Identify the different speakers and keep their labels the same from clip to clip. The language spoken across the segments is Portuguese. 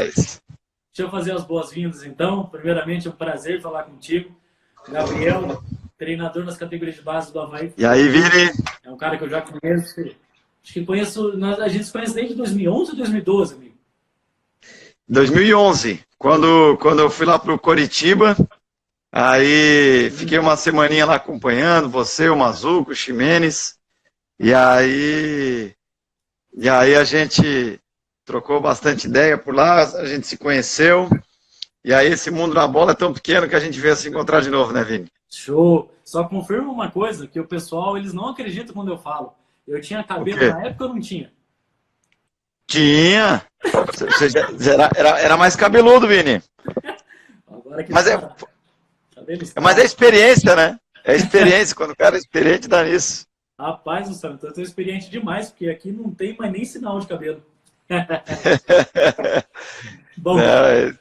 Speaker 1: rapaz.
Speaker 2: Deixa eu fazer as boas-vindas, então. Primeiramente, é um prazer falar contigo. Gabriel, treinador nas categorias de base do Avaí
Speaker 1: E aí,
Speaker 2: Futebol Clube.
Speaker 1: Vini?
Speaker 2: É um cara que eu já conheço. Acho que conheço, a gente se conhece desde 2011 ou 2012, amigo?
Speaker 1: 2011, quando eu fui lá pro Coritiba, aí fiquei uma semaninha lá acompanhando você, o Mazuco, o Ximenes, e aí a gente trocou bastante ideia por lá, a gente se conheceu, e aí esse mundo da bola é tão pequeno que a gente veio se encontrar de novo, né, Vini?
Speaker 2: Show! Só confirma uma coisa, que o pessoal, eles não acreditam quando eu falo. Eu tinha
Speaker 1: O
Speaker 2: cabelo
Speaker 1: quê?
Speaker 2: na época ou não tinha?
Speaker 1: Tinha. Você era mais cabeludo, Vini.
Speaker 2: Agora que
Speaker 1: Mas é,
Speaker 2: tá, cabelo
Speaker 1: mas é
Speaker 2: está.
Speaker 1: experiência, né? É experiência. Quando o cara é experiente, dá nisso.
Speaker 2: Rapaz do céu, então eu tô experiente demais, porque aqui não tem mais nem sinal de cabelo. Bom,
Speaker 1: Não, é-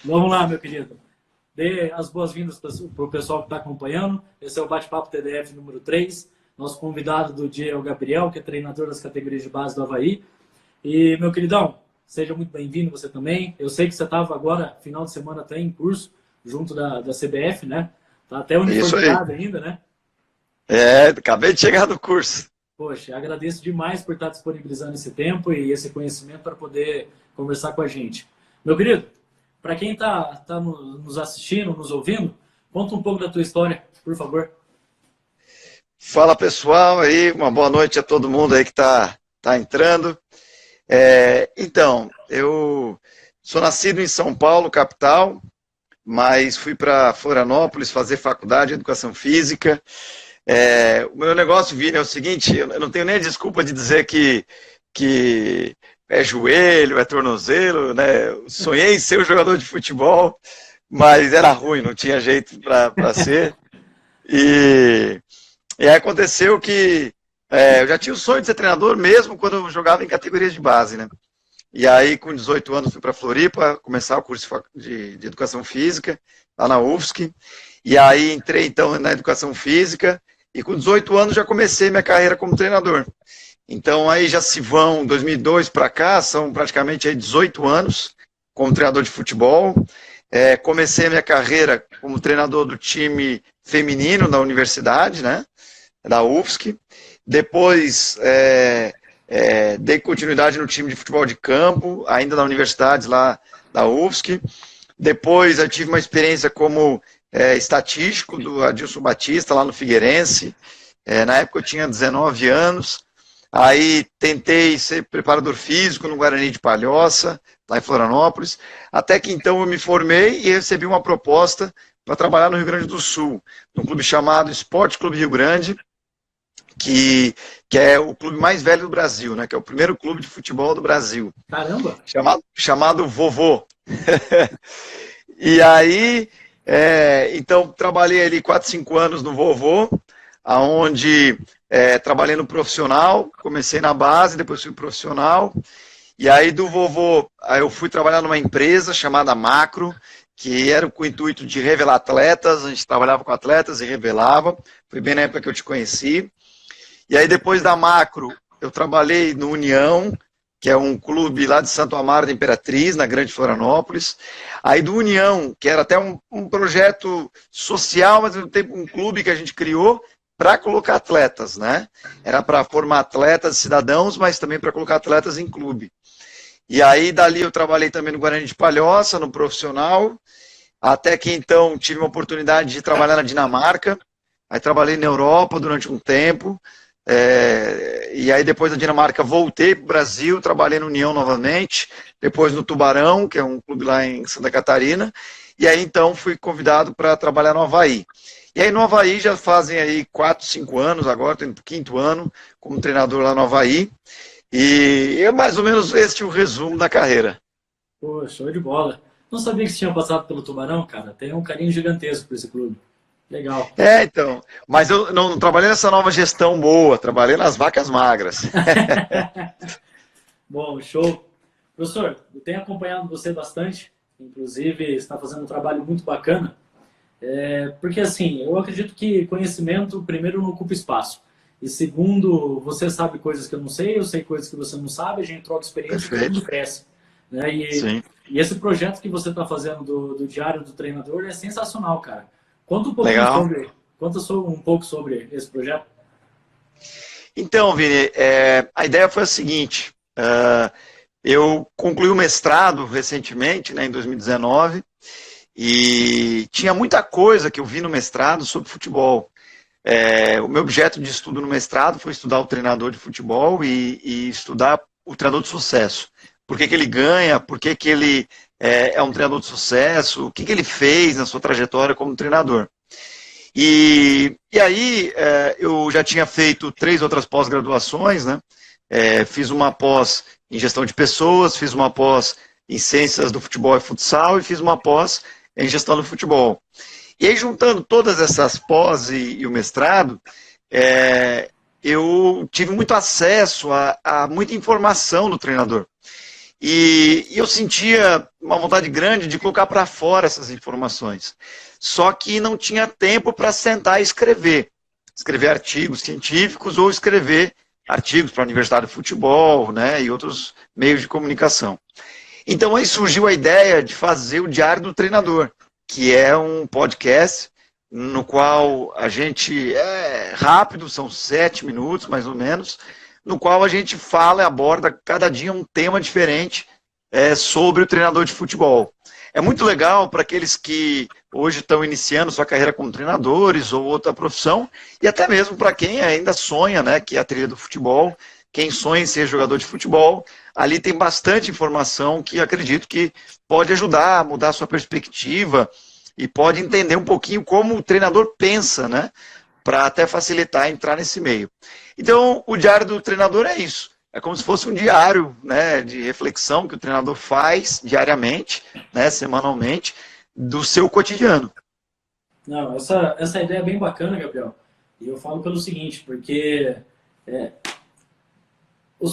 Speaker 2: vamos lá, meu querido. Dê as boas-vindas para o pessoal que está acompanhando. Esse é o Bate-Papo TDF número 3. Nosso convidado do dia é o Gabriel, que é treinador das categorias de base do Avaí. E, meu queridão, seja muito bem-vindo você também. Eu sei que você estava agora, final de semana, até em curso, junto da CBF, né? Tá até
Speaker 1: Isso aí.
Speaker 2: uniformizado ainda, né?
Speaker 1: É, acabei de chegar do curso.
Speaker 2: Poxa, agradeço demais por estar disponibilizando esse tempo e esse conhecimento para poder conversar com a gente. Meu querido, para quem está nos assistindo, nos ouvindo, conta um pouco da tua história, por favor.
Speaker 1: Fala pessoal aí, uma boa noite a todo mundo aí que tá entrando. Então, eu sou nascido em São Paulo, capital, mas fui para Florianópolis fazer faculdade de educação física. O meu negócio, Vini, é o seguinte, eu não tenho nem a desculpa de dizer que é joelho, é tornozelo, né? Eu sonhei em ser um jogador de futebol, mas era ruim, não tinha jeito para ser. E, e aí aconteceu que eu já tinha o sonho de ser treinador mesmo quando eu jogava em categorias de base, né? E aí, com 18 anos, fui para Floripa começar o curso de Educação Física, lá na UFSC. E aí, entrei, então, na Educação Física. E com 18 anos, já comecei minha carreira como treinador. Então, aí já se vão 2002 para cá, são praticamente aí 18 anos como treinador de futebol. Comecei a minha carreira como treinador do time feminino da universidade, né? Da UFSC. Depois, dei continuidade no time de futebol de campo, ainda na universidade lá da UFSC. Depois eu tive uma experiência como estatístico do Adilson Batista, lá no Figueirense. Na época eu tinha 19 anos. Aí tentei ser preparador físico no Guarani de Palhoça, lá em Florianópolis. Até que então eu me formei e recebi uma proposta para trabalhar no Rio Grande do Sul, num clube chamado Esporte Clube Rio Grande, que é o clube mais velho do Brasil, né? Que é o primeiro clube de futebol do Brasil,
Speaker 2: Caramba!
Speaker 1: chamado Vovô. E aí, então, trabalhei ali 4, 5 anos no Vovô, aonde trabalhei no profissional, comecei na base, depois fui profissional, e aí do Vovô, aí eu fui trabalhar numa empresa chamada Macro, que era com o intuito de revelar atletas, a gente trabalhava com atletas e revelava, foi bem na época que eu te conheci. E aí depois da Macro, eu trabalhei no União, que é um clube lá de Santo Amaro da Imperatriz, na Grande Florianópolis. Aí do União, que era até um projeto social, mas um clube que a gente criou para colocar atletas, né? Era para formar atletas, cidadãos, mas também para colocar atletas em clube. E aí dali eu trabalhei também no Guarani de Palhoça, no profissional, até que então tive uma oportunidade de trabalhar na Dinamarca. Aí trabalhei na Europa durante um tempo. E aí depois da Dinamarca voltei para o Brasil, trabalhei no União novamente, depois no Tubarão, que é um clube lá em Santa Catarina, e aí então fui convidado para trabalhar no Avaí. E aí no Avaí já fazem aí 4, 5 anos, agora estou indo para o 5º ano como treinador lá no Avaí, e é mais ou menos este o resumo da carreira.
Speaker 2: Pô, show de bola. Não sabia que você tinha passado pelo Tubarão, cara. Tenho um carinho gigantesco por esse clube. Legal.
Speaker 1: Então, mas eu não trabalhei nessa nova gestão boa, trabalhei nas vacas magras.
Speaker 2: Bom, show. Professor, eu tenho acompanhado você bastante, inclusive está fazendo um trabalho muito bacana, porque assim, eu acredito que conhecimento, primeiro, não ocupa espaço, e segundo, você sabe coisas que eu não sei, eu sei coisas que você não sabe, a gente troca experiência e todo
Speaker 1: Perfeito.
Speaker 2: mundo cresce. Né? E
Speaker 1: Sim.
Speaker 2: E esse projeto que você está fazendo do Diário do Treinador é sensacional, cara. Conta um pouquinho
Speaker 1: Legal.
Speaker 2: um pouco sobre esse projeto.
Speaker 1: Então, Vini, a ideia foi a seguinte, eu concluí o mestrado recentemente, né, em 2019, e tinha muita coisa que eu vi no mestrado sobre futebol. O meu objeto de estudo no mestrado foi estudar o treinador de futebol e estudar o treinador de sucesso. Por que ele ganha, por que ele é um treinador de sucesso, o que ele fez na sua trajetória como treinador. E aí eu já tinha feito 3 outras pós-graduações, né? Fiz uma pós em gestão de pessoas, fiz uma pós em ciências do futebol e futsal e fiz uma pós em gestão do futebol. E aí, juntando todas essas pós e o mestrado, eu tive muito acesso a muita informação do treinador. E eu sentia uma vontade grande de colocar para fora essas informações. Só que não tinha tempo para sentar e escrever. Escrever artigos científicos ou escrever artigos para a Universidade de Futebol, né, e outros meios de comunicação. Então aí surgiu a ideia de fazer o Diário do Treinador, que é um podcast no qual a gente é rápido, são 7 minutos mais ou menos, no qual a gente fala e aborda cada dia um tema diferente sobre o treinador de futebol. É muito legal para aqueles que hoje estão iniciando sua carreira como treinadores ou outra profissão, e até mesmo para quem ainda sonha, né, que é a trilha do futebol, quem sonha em ser jogador de futebol. Ali tem bastante informação que acredito que pode ajudar a mudar a sua perspectiva e pode entender um pouquinho como o treinador pensa, né, para até facilitar entrar nesse meio. Então, o Diário do Treinador é isso. É como se fosse um diário, né, de reflexão que o treinador faz diariamente, né, semanalmente, do seu cotidiano.
Speaker 2: Não, essa ideia é bem bacana, Gabriel. E eu falo pelo seguinte, porque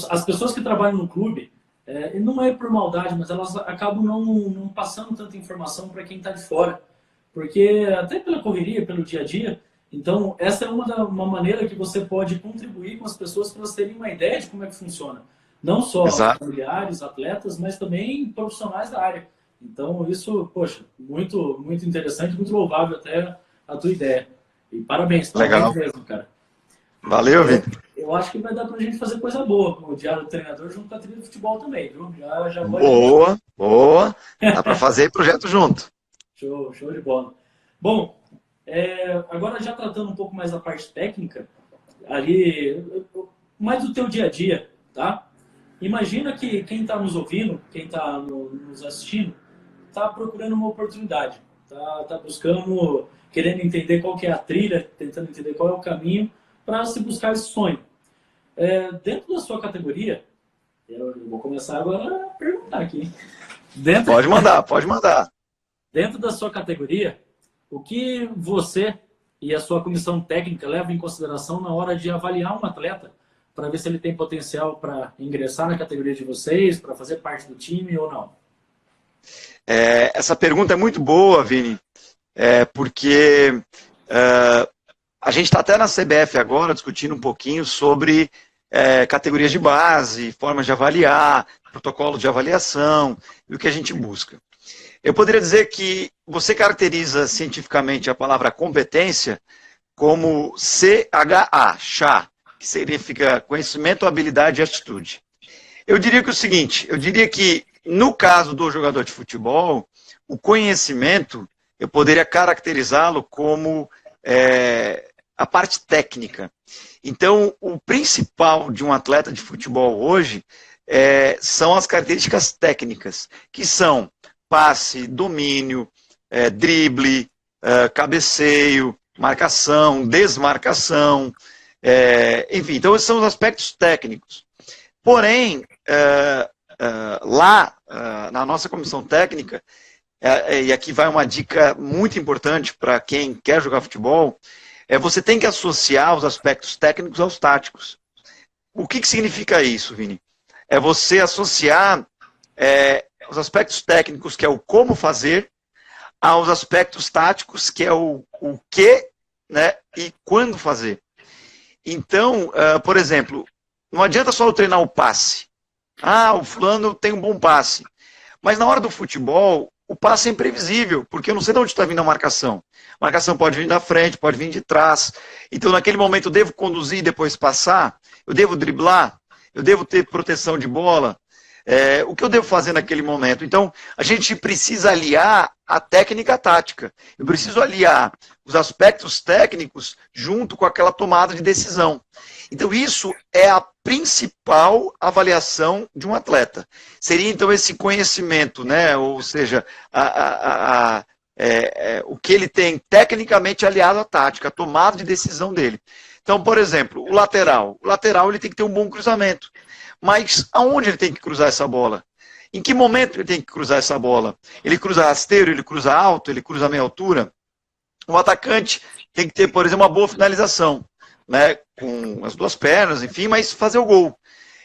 Speaker 2: as pessoas que trabalham no clube, não é por maldade, mas elas acabam não passando tanta informação para quem está de fora. Porque até pela correria, pelo dia a dia, então essa é uma maneira que você pode contribuir com as pessoas para elas terem uma ideia de como é que funciona. Não só familiares, atletas, mas também profissionais da área. Então isso, poxa, muito, muito interessante, muito louvável até a tua ideia. E parabéns mesmo, cara.
Speaker 1: Valeu, Vitor.
Speaker 2: Eu acho que vai dar pra gente fazer coisa boa com o Diário do Treinador junto com a trilha de futebol também, viu? Já
Speaker 1: boa. Dá para fazer projeto junto.
Speaker 2: Show de bola. Bom, agora já tratando um pouco mais da parte técnica, ali, mais do teu dia a dia, tá? Imagina que quem está nos ouvindo, quem está nos assistindo, está procurando uma oportunidade, tá buscando, querendo entender qual que é a trilha, tentando entender qual é o caminho para se buscar esse sonho. Dentro da sua categoria, eu vou começar agora a perguntar aqui.
Speaker 1: Pode mandar.
Speaker 2: Dentro da sua categoria, o que você e a sua comissão técnica levam em consideração na hora de avaliar um atleta para ver se ele tem potencial para ingressar na categoria de vocês, para fazer parte do time ou não?
Speaker 1: Essa pergunta é muito boa, Vini, porque a gente está até na CBF agora discutindo um pouquinho sobre categorias de base, formas de avaliar, protocolos de avaliação e o que a gente busca. Eu poderia dizer que você caracteriza cientificamente a palavra competência como CHA, CHA, que significa conhecimento, habilidade e atitude. Eu diria que o seguinte, no caso do jogador de futebol, o conhecimento, eu poderia caracterizá-lo como a parte técnica. Então, o principal de um atleta de futebol hoje são as características técnicas, que são passe, domínio, drible, cabeceio, marcação, desmarcação, enfim, então esses são os aspectos técnicos. Porém, lá na nossa comissão técnica, e aqui vai uma dica muito importante para quem quer jogar futebol, você tem que associar os aspectos técnicos aos táticos. O que significa isso, Vini? É você associar os aspectos técnicos, que é o como fazer, aos aspectos táticos, que é o que, né, e quando fazer. Então, por exemplo, não adianta só eu treinar o passe. O fulano tem um bom passe. Mas na hora do futebol, o passe é imprevisível, porque eu não sei de onde está vindo a marcação. A marcação pode vir da frente, pode vir de trás. Então, naquele momento, eu devo conduzir e depois passar? Eu devo driblar? Eu devo ter proteção de bola? O que eu devo fazer naquele momento? Então, a gente precisa aliar a técnica tática. Eu preciso aliar os aspectos técnicos junto com aquela tomada de decisão. Então, isso é a principal avaliação de um atleta. Seria, então, esse conhecimento, né? Ou seja, o que ele tem tecnicamente aliado à tática, a tomada de decisão dele. Então, por exemplo, o lateral. O lateral ele tem que ter um bom cruzamento. Mas aonde ele tem que cruzar essa bola? Em que momento ele tem que cruzar essa bola? Ele cruza rasteiro, ele cruza alto, ele cruza meia altura? O atacante tem que ter, por exemplo, uma boa finalização, né? Com as duas pernas, enfim, mas fazer o gol.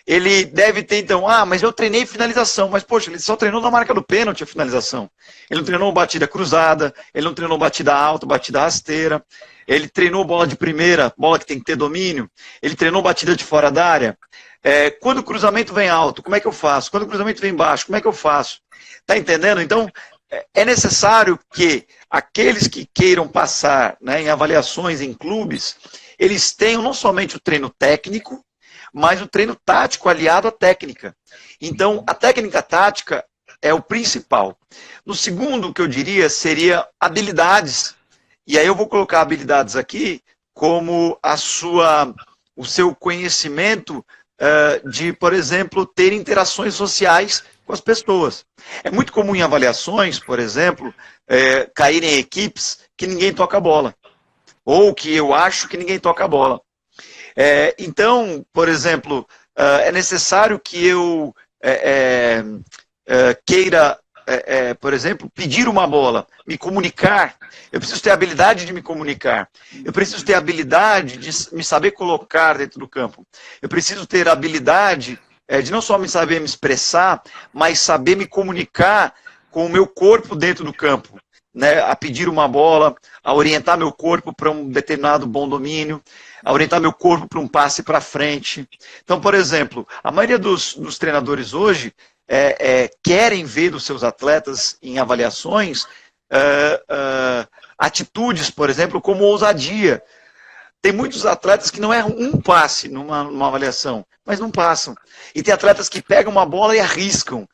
Speaker 1: Ele deve ter, então, mas eu treinei finalização, mas, poxa, ele só treinou na marca do pênalti a finalização. Ele não treinou batida cruzada, ele não treinou batida alta, batida rasteira, ele treinou bola de primeira, bola que tem que ter domínio, ele treinou batida de fora da área. Quando o cruzamento vem alto, como é que eu faço? Quando o cruzamento vem baixo, como é que eu faço? Tá entendendo? Então, é necessário que aqueles que queiram passar, né, em avaliações em clubes, eles tenham não somente o treino técnico, mas o treino tático aliado à técnica. Então, a técnica tática é o principal. No segundo, que eu diria, seria habilidades. E aí eu vou colocar habilidades aqui como o seu conhecimento de, por exemplo, ter interações sociais com as pessoas. É muito comum em avaliações, por exemplo, caírem em equipes que ninguém toca a bola. Ou que eu acho que ninguém toca a bola. Então, por exemplo, é necessário que eu queira, por exemplo, pedir uma bola, me comunicar. Eu preciso ter a habilidade de me comunicar. Eu preciso ter a habilidade de me saber colocar dentro do campo. Eu preciso ter a habilidade de não só me saber me expressar, mas saber me comunicar com o meu corpo dentro do campo. Né, a pedir uma bola, a orientar meu corpo para um determinado bom domínio, a orientar meu corpo para um passe para frente. Então, por exemplo, a maioria dos treinadores hoje querem ver dos seus atletas em avaliações atitudes, por exemplo, como ousadia. Tem muitos atletas que não erram um passe numa avaliação, mas não passam. E tem atletas que pegam uma bola e arriscam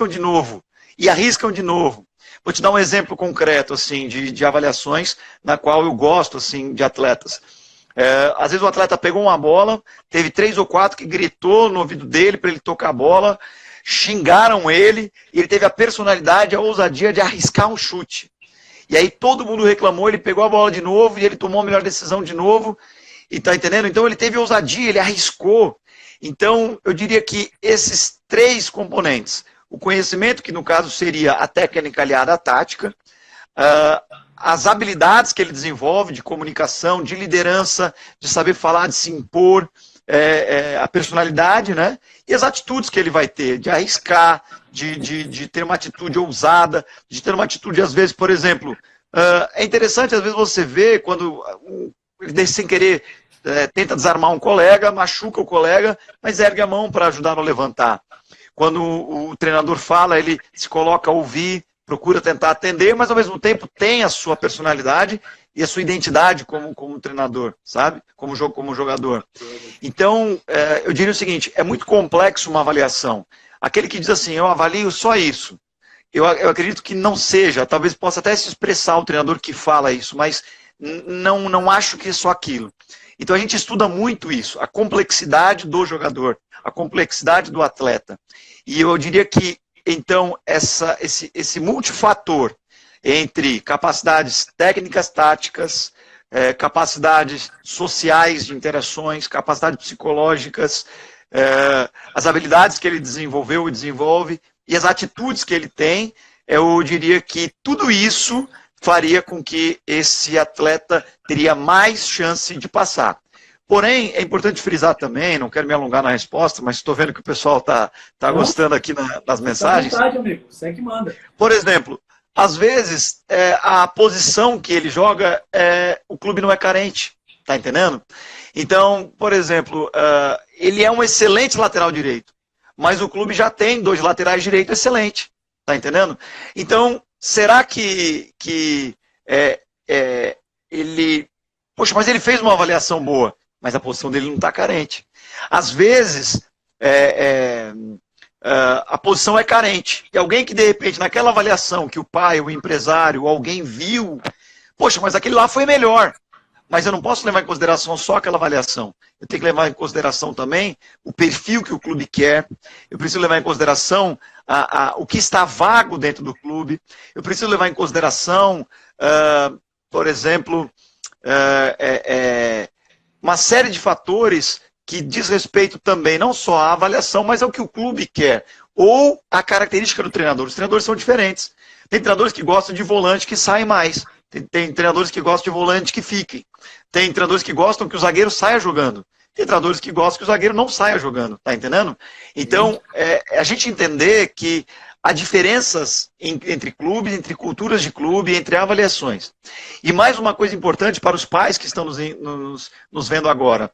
Speaker 1: de novo, e arriscam de novo. Vou te dar um exemplo concreto assim, de avaliações na qual eu gosto assim, de atletas. Às vezes o atleta pegou uma bola, teve 3 ou 4 que gritou no ouvido dele para ele tocar a bola, xingaram ele, e ele teve a personalidade, a ousadia de arriscar um chute. E aí todo mundo reclamou, ele pegou a bola de novo e ele tomou a melhor decisão de novo. E tá entendendo? Então ele teve ousadia, ele arriscou. Então eu diria que esses 3 componentes, o conhecimento, que no caso seria a técnica aliada à tática, as habilidades que ele desenvolve de comunicação, de liderança, de saber falar, de se impor, a personalidade, né? E as atitudes que ele vai ter, de arriscar, de ter uma atitude ousada, de ter uma atitude, às vezes, por exemplo, é interessante, às vezes, você vê quando ele, sem querer, tenta desarmar um colega, machuca o colega, mas ergue a mão para ajudar a levantar. Quando o treinador fala, ele se coloca a ouvir, procura tentar atender, mas ao mesmo tempo tem a sua personalidade e a sua identidade como treinador, sabe? Como jogador. Então, eu diria o seguinte, é muito complexo uma avaliação. Aquele que diz assim, eu avalio só isso. Eu acredito que não seja, talvez possa até se expressar o treinador que fala isso, mas não acho que é só aquilo. Então a gente estuda muito isso, a complexidade do jogador, a complexidade do atleta. E eu diria que, então, esse multifator entre capacidades técnicas, táticas, capacidades sociais de interações, capacidades psicológicas, as habilidades que ele desenvolveu e desenvolve, e as atitudes que ele tem, eu diria que tudo isso faria com que esse atleta teria mais chance de passar. Porém, é importante frisar também, não quero me alongar na resposta, mas estou vendo que o pessoal está gostando aqui nas mensagens.
Speaker 2: Vontade, amigo. Você é que manda.
Speaker 1: Por exemplo, às vezes, a posição que ele joga, o clube não é carente, tá entendendo? Então, por exemplo, ele é um excelente lateral direito, mas o clube já tem 2 laterais direitos excelentes. Tá entendendo? Então, será que ele... Poxa, mas ele fez uma avaliação boa, mas a posição dele não está carente. Às vezes, a posição é carente. E alguém que, de repente, naquela avaliação que o pai, o empresário, alguém viu, poxa, mas aquele lá foi melhor. Mas eu não posso levar em consideração só aquela avaliação. Eu tenho que levar em consideração também o perfil que o clube quer. Eu preciso levar em consideração o que está vago dentro do clube. Eu preciso levar em consideração, por exemplo, uma série de fatores que diz respeito também não só à avaliação, mas ao que o clube quer. Ou a característica do treinador. Os treinadores são diferentes. Tem treinadores que gostam de volante que saem mais. Tem treinadores que gostam de volante que fiquem. Tem treinadores que gostam que o zagueiro saia jogando. Tem treinadores que gostam que o zagueiro não saia jogando. Tá entendendo? Então, a gente entender que há diferenças entre clubes, entre culturas de clube, entre avaliações. E mais uma coisa importante para os pais que estão nos vendo agora.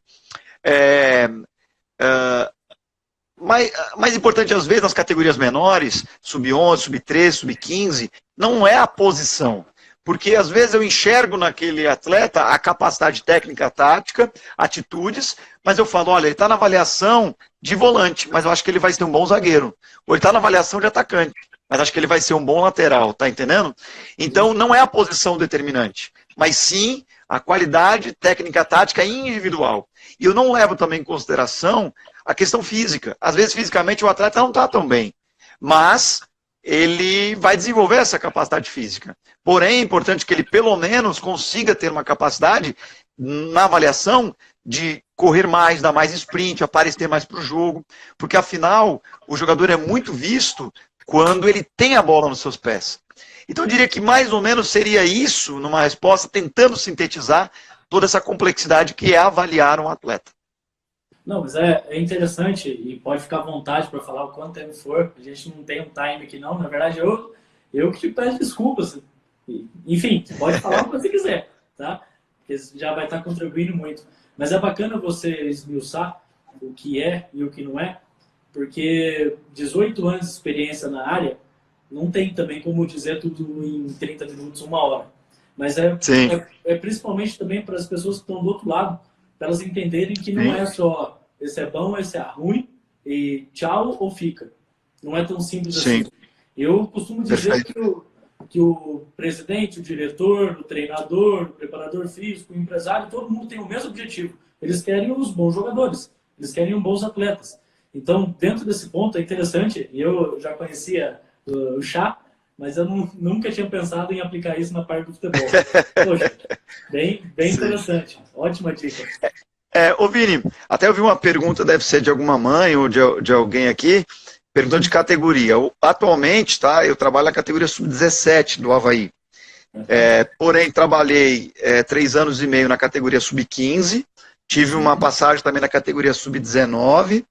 Speaker 1: Mais importante, às vezes, nas categorias menores, sub-11, sub-13, sub-15, não é a posição. Porque, às vezes, eu enxergo naquele atleta a capacidade técnica, tática, atitudes, mas eu falo, olha, ele está na avaliação de volante, mas eu acho que ele vai ser um bom zagueiro. Ou ele está na avaliação de atacante, mas acho que ele vai ser um bom lateral, tá entendendo? Então, não é a posição determinante, mas sim a qualidade técnica, tática individual. E eu não levo também em consideração a questão física. Às vezes, fisicamente, o atleta não está tão bem, mas ele vai desenvolver essa capacidade física. Porém, é importante que ele, pelo menos, consiga ter uma capacidade, na avaliação, de correr mais, dar mais sprint, aparecer mais para o jogo, porque, afinal, o jogador é muito visto quando ele tem a bola nos seus pés. Então, eu diria que mais ou menos seria isso, numa resposta, tentando sintetizar toda essa complexidade que é avaliar um atleta.
Speaker 2: Não, mas é interessante e pode ficar à vontade para falar o quanto tempo for. A gente não tem um time aqui, não. Na verdade, eu que te peço desculpas. Enfim, pode falar o que você quiser, tá? Porque já vai estar contribuindo muito. Mas é bacana você esmiuçar o que é e o que não é, porque 18 anos de experiência na área não tem também como dizer tudo em 30 minutos, 1 hora. Mas é principalmente também para as pessoas que estão do outro lado, para elas entenderem que não é só esse é bom, esse é ruim, e tchau ou fica. Não é tão simples assim. Eu costumo dizer que o presidente, o diretor, o treinador, o preparador físico, o empresário, todo mundo tem o mesmo objetivo. Eles querem os bons jogadores, eles querem os bons atletas. Então, dentro desse ponto, é interessante, e eu já conhecia o Chá, mas eu nunca tinha pensado em aplicar isso na parte do futebol. Poxa, bem interessante. Ótima dica.
Speaker 1: Ô Vini, até eu vi uma pergunta, deve ser de alguma mãe ou de alguém aqui, perguntando de categoria. Atualmente, tá, eu trabalho na categoria sub-17 do Avaí. Porém, trabalhei 3 anos e meio na categoria sub-15, tive uma passagem também na categoria sub-19,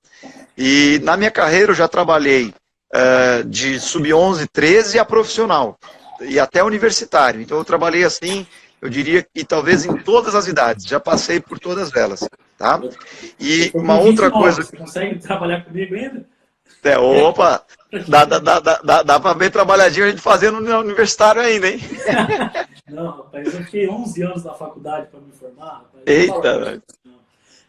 Speaker 1: e na minha carreira eu já trabalhei de sub-11, 13 a profissional, e até universitário. Então eu trabalhei assim, eu diria que talvez em todas as idades, já passei por todas elas, tá? E uma outra coisa...
Speaker 2: Você consegue trabalhar comigo ainda?
Speaker 1: Opa, dá para ver trabalhadinho a gente fazendo no universitário ainda, hein?
Speaker 2: Não, rapaz, eu fiquei 11 anos na faculdade para me formar. Rapaz,
Speaker 1: eita, velho.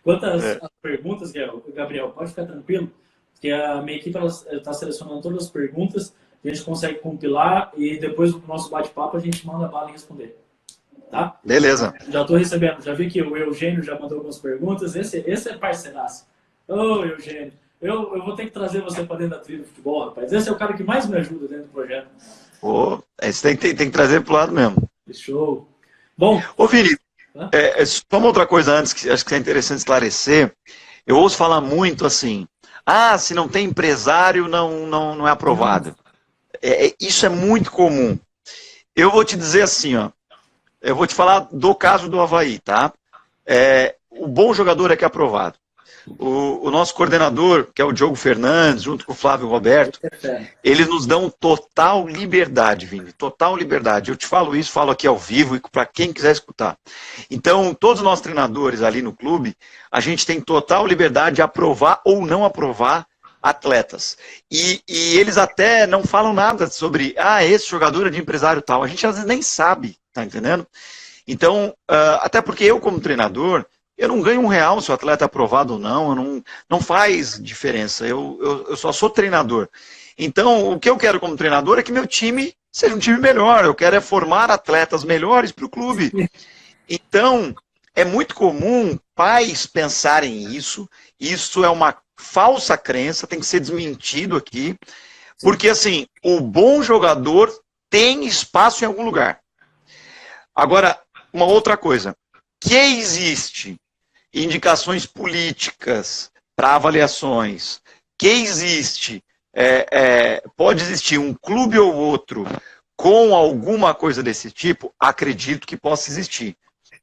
Speaker 2: Quanto às perguntas, Gabriel, pode ficar tranquilo, porque a minha equipe está selecionando todas as perguntas, a gente consegue compilar e depois do nosso bate-papo a gente manda a bala em responder. Tá?
Speaker 1: Beleza.
Speaker 2: Já estou recebendo, já vi que o Eugênio já mandou algumas perguntas, esse é parceiraço. Ô, Eugênio, eu vou ter que trazer você para dentro da trilha do futebol, rapaz. Esse é o cara que mais me ajuda dentro do projeto.
Speaker 1: Esse tem que trazer pro lado mesmo.
Speaker 2: Show. Bom.
Speaker 1: Ô, Vini, só uma outra coisa antes, que acho que é interessante esclarecer. Eu ouço falar muito assim, se não tem empresário, não é aprovado. Isso é muito comum. Eu vou te dizer assim, eu vou te falar do caso do Avaí, tá? O bom jogador é que é aprovado. O nosso coordenador, que é o Diogo Fernandes, junto com o Flávio Roberto, eles nos dão total liberdade, Vini, total liberdade. Eu te falo isso, falo aqui ao vivo e para quem quiser escutar. Então, todos os nossos treinadores ali no clube, a gente tem total liberdade de aprovar ou não aprovar atletas. E eles até não falam nada sobre, esse jogador é de empresário tal. A gente às vezes nem sabe, tá entendendo? Então, até porque eu como treinador, eu não ganho R$1 se o atleta é aprovado ou não, não faz diferença, eu só sou treinador. Então, o que eu quero como treinador é que meu time seja um time melhor, eu quero é formar atletas melhores para o clube. Então, é muito comum pais pensarem isso é uma falsa crença, tem que ser desmentido aqui, porque assim, o bom jogador tem espaço em algum lugar. Agora, uma outra coisa, que existe indicações políticas para avaliações, que existe, pode existir um clube ou outro com alguma coisa desse tipo, acredito que possa existir.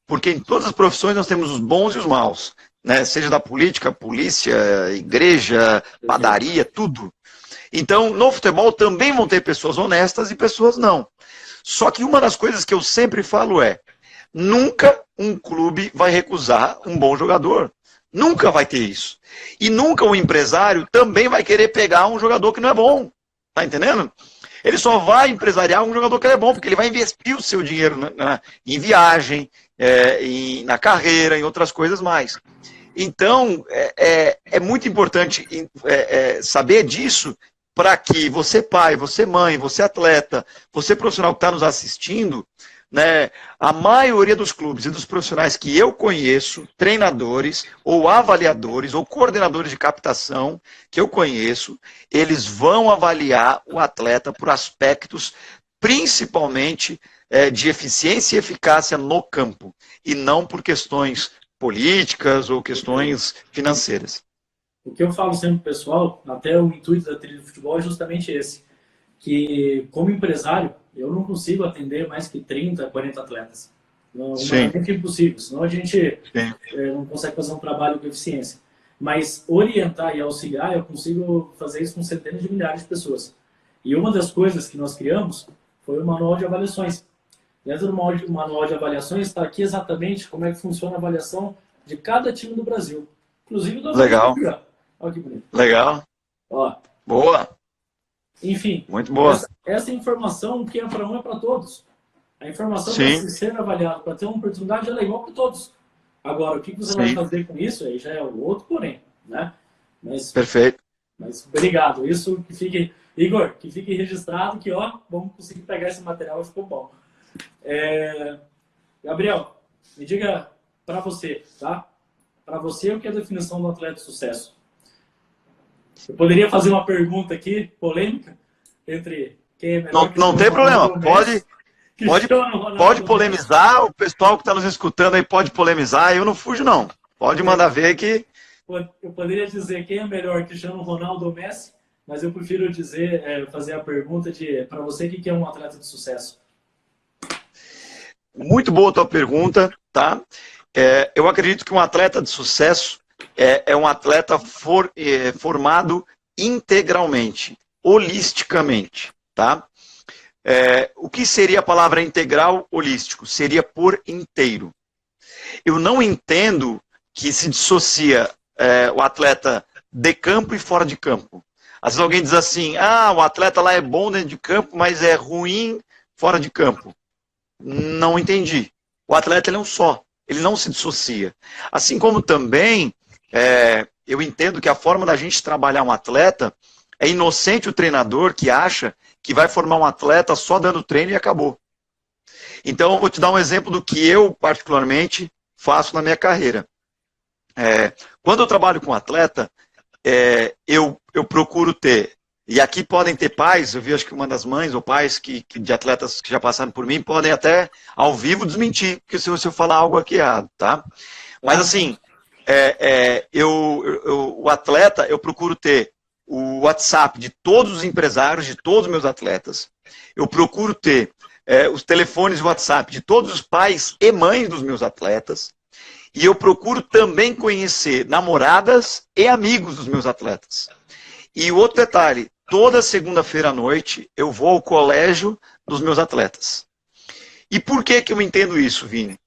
Speaker 1: Porque em todas as profissões nós temos os bons e os maus, né? Seja da política, polícia, igreja, padaria, tudo. Então, no futebol também vão ter pessoas honestas e pessoas não. Só que uma das coisas que eu sempre falo nunca um clube vai recusar um bom jogador. Nunca vai ter isso. E nunca o empresário também vai querer pegar um jogador que não é bom. Tá entendendo? Ele só vai empresariar um jogador que é bom, porque ele vai investir o seu dinheiro em viagem, na carreira, em outras coisas mais. Então, é muito importante saber disso para que você pai, você mãe, você atleta, você profissional que está nos assistindo, né, a maioria dos clubes e dos profissionais que eu conheço, treinadores, ou avaliadores, ou coordenadores de captação que eu conheço, eles vão avaliar o atleta por aspectos principalmente de eficiência e eficácia no campo, e não por questões políticas ou questões financeiras.
Speaker 2: O que eu falo sempre pro pessoal, até o intuito da trilha do futebol é justamente esse, que como empresário, eu não consigo atender mais que 30, 40 atletas. É impossível, senão a gente não consegue fazer um trabalho com eficiência. Mas orientar e auxiliar, eu consigo fazer isso com centenas de milhares de pessoas. E uma das coisas que nós criamos foi o manual de avaliações. Dentro do manual de avaliações está aqui exatamente como é que funciona a avaliação de cada time do Brasil. Inclusive do
Speaker 1: Legal.
Speaker 2: Olha que bonito.
Speaker 1: Legal.
Speaker 2: Ó.
Speaker 1: Boa.
Speaker 2: Enfim,
Speaker 1: muito boa.
Speaker 2: Essa informação que é para um é para todos. A informação para ser avaliada, para ter uma oportunidade, ela é igual para todos. Agora, o que você vai fazer com isso, aí já é o outro porém, né? Mas,
Speaker 1: perfeito.
Speaker 2: Mas obrigado. Isso que fique... Igor, que fique registrado que, vamos conseguir pegar esse material e ficou bom. Gabriel, me diga para você, tá? Para você, o que é a definição do atleta de sucesso? Eu poderia fazer uma pergunta aqui, polêmica, entre quem é melhor...
Speaker 1: Não tem problema, pode polemizar, o pessoal que está nos escutando aí pode polemizar, eu não fujo não. Pode mandar ver que...
Speaker 2: Eu poderia dizer quem é melhor, Cristiano Ronaldo ou Messi, mas eu prefiro dizer, fazer a pergunta de, para você, o que é um atleta de sucesso?
Speaker 1: Muito boa a tua pergunta, tá? Eu acredito que um atleta de sucesso é um atleta formado integralmente, holisticamente, tá? O que seria a palavra integral, holístico? Seria por inteiro. Eu não entendo que se dissocia o atleta de campo e fora de campo. Às vezes alguém diz assim, o atleta lá é bom dentro de campo, mas é ruim fora de campo. Não entendi. O atleta ele é um só, ele não se dissocia. Assim como também, eu entendo que a forma da gente trabalhar um atleta é inocente o treinador que acha que vai formar um atleta só dando treino e acabou. Então, eu vou te dar um exemplo do que eu, particularmente, faço na minha carreira. Quando eu trabalho com atleta, eu procuro ter, e aqui podem ter pais, eu vi acho que uma das mães ou pais de atletas que já passaram por mim, podem até ao vivo desmentir, porque se eu falar algo aqui errado, tá? Mas assim, o atleta, eu procuro ter o WhatsApp de todos os empresários, de todos os meus atletas, eu procuro ter os telefones de WhatsApp de todos os pais e mães dos meus atletas, e eu procuro também conhecer namoradas e amigos dos meus atletas. E o outro detalhe, toda segunda-feira à noite eu vou ao colégio dos meus atletas. E por que eu entendo isso, Vini?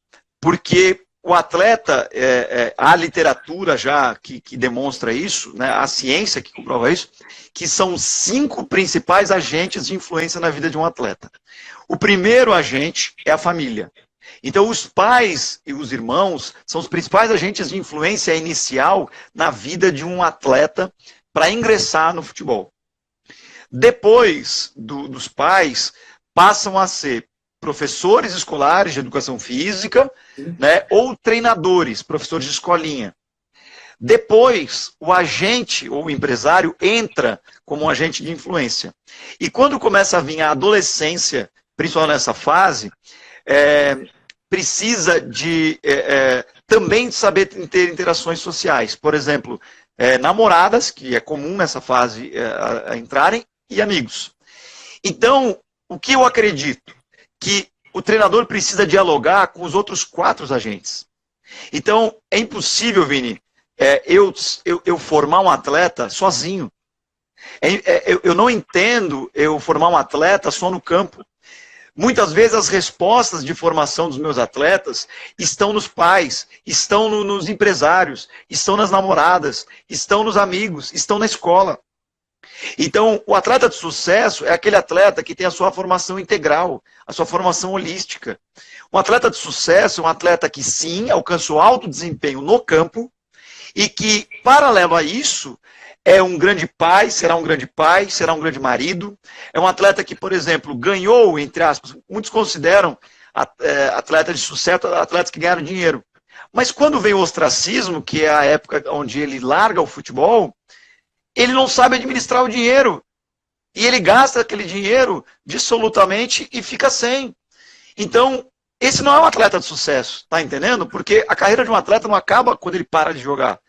Speaker 1: Porque o atleta, há literatura já que demonstra isso, né, a ciência que comprova isso, que são 5 principais agentes de influência na vida de um atleta. O primeiro agente é a família. Então, os pais e os irmãos são os principais agentes de influência inicial na vida de um atleta para ingressar no futebol. Depois dos pais, passam a ser professores escolares de educação física, né, ou treinadores, professores de escolinha. Depois, o agente ou o empresário entra como um agente de influência. E quando começa a vir a adolescência, principalmente nessa fase, precisa de também saber ter interações sociais. Por exemplo, namoradas, que é comum nessa fase a entrarem, e amigos. Então, o que eu acredito? Que o treinador precisa dialogar com os outros 4 agentes. Então, é impossível, Vini, eu formar um atleta sozinho. Eu não entendo eu formar um atleta só no campo. Muitas vezes as respostas de formação dos meus atletas estão nos pais, estão nos empresários, estão nas namoradas, estão nos amigos, estão na escola. Então, o atleta de sucesso é aquele atleta que tem a sua formação integral, a sua formação holística. Um atleta de sucesso é um atleta que, sim, alcançou alto desempenho no campo e que, paralelo a isso, é um grande pai, será um grande marido. É um atleta que, por exemplo, ganhou, entre aspas, muitos consideram atleta de sucesso, atletas que ganharam dinheiro. Mas quando vem o ostracismo, que é a época onde ele larga o futebol, ele não sabe administrar o dinheiro. E ele gasta aquele dinheiro dissolutamente e fica sem. Então, esse não é um atleta de sucesso, tá entendendo? Porque a carreira de um atleta não acaba quando ele para de jogar.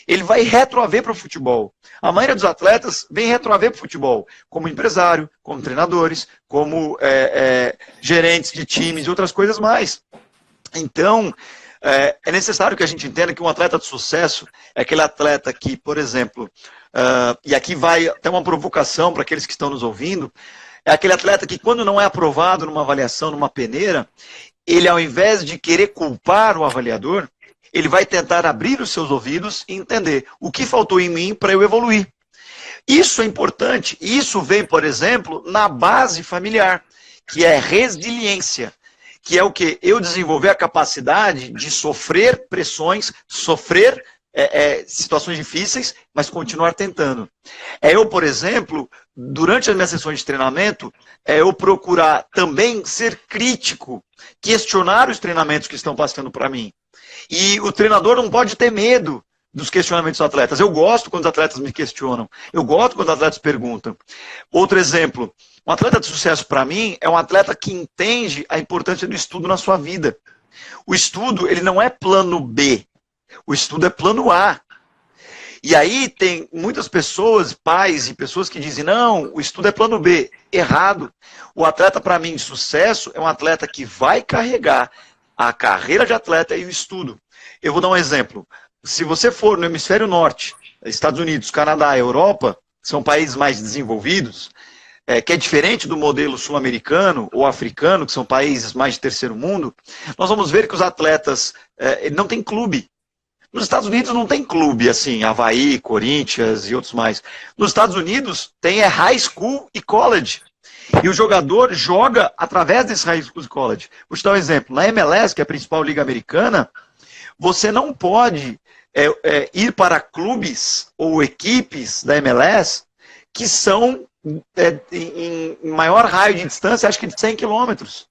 Speaker 1: Ele vai retroaver para o futebol. A maioria dos atletas vem retroaver para o futebol, como empresário, como treinadores, como gerentes de times e outras coisas mais. Então, é necessário que a gente entenda que um atleta de sucesso é aquele atleta que, por exemplo, e aqui vai até uma provocação para aqueles que estão nos ouvindo, é aquele atleta que quando não é aprovado numa avaliação, numa peneira, ele ao invés de querer culpar o avaliador, ele vai tentar abrir os seus ouvidos e entender o que faltou em mim para eu evoluir. Isso é importante, isso vem, por exemplo, na base familiar, que é resiliência. Que é o que? Eu desenvolver a capacidade de sofrer pressões, sofrer situações difíceis, mas continuar tentando. Eu, por exemplo, durante as minhas sessões de treinamento, eu procurar também ser crítico, questionar os treinamentos que estão passando para mim. E o treinador não pode ter medo dos questionamentos dos atletas. Eu gosto quando os atletas me questionam. Eu gosto quando os atletas perguntam. Outro exemplo. Um atleta de sucesso, para mim, é um atleta que entende a importância do estudo na sua vida. O estudo, ele não é plano B. O estudo é plano A. E aí tem muitas pessoas, pais e pessoas que dizem, não, o estudo é plano B. Errado. O atleta, para mim, de sucesso, é um atleta que vai carregar a carreira de atleta e o estudo. Eu vou dar um exemplo. Se você for no hemisfério norte, Estados Unidos, Canadá, Europa, são países mais desenvolvidos, que é diferente do modelo sul-americano ou africano, que são países mais de terceiro mundo, nós vamos ver que os atletas não têm clube. Nos Estados Unidos não tem clube, assim, Havaí, Corinthians e outros mais. Nos Estados Unidos tem high school e college. E o jogador joga através desse high school e college. Vou te dar um exemplo. Na MLS, que é a principal liga americana, você não pode ir para clubes ou equipes da MLS que são em maior raio de distância, acho que de 100 quilômetros.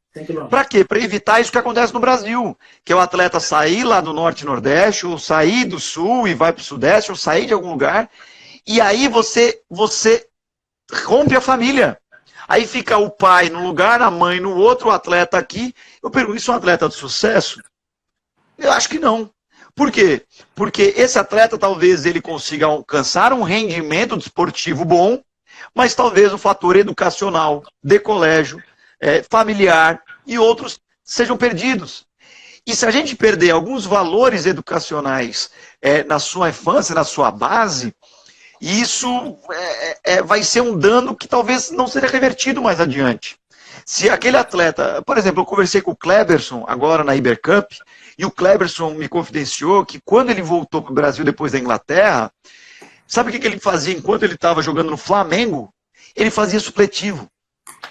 Speaker 1: Para quê? Para evitar isso que acontece no Brasil, que é o atleta sair lá do norte e nordeste, ou sair do sul e vai para o sudeste, ou sair de algum lugar, e aí você rompe a família. Aí fica o pai num lugar, a mãe no outro, o atleta aqui. Eu pergunto, isso é um atleta de sucesso? Eu acho que não. Por quê? Porque esse atleta talvez ele consiga alcançar um rendimento desportivo bom, mas talvez o fator educacional, de colégio, familiar e outros sejam perdidos. E se a gente perder alguns valores educacionais na sua infância, na sua base, isso vai ser um dano que talvez não seja revertido mais adiante. Se aquele atleta, por exemplo, eu conversei com o Kleberson agora na Ibercup, e o Kleberson me confidenciou que quando ele voltou para o Brasil depois da Inglaterra, sabe o que ele fazia enquanto ele estava jogando no Flamengo? Ele fazia supletivo.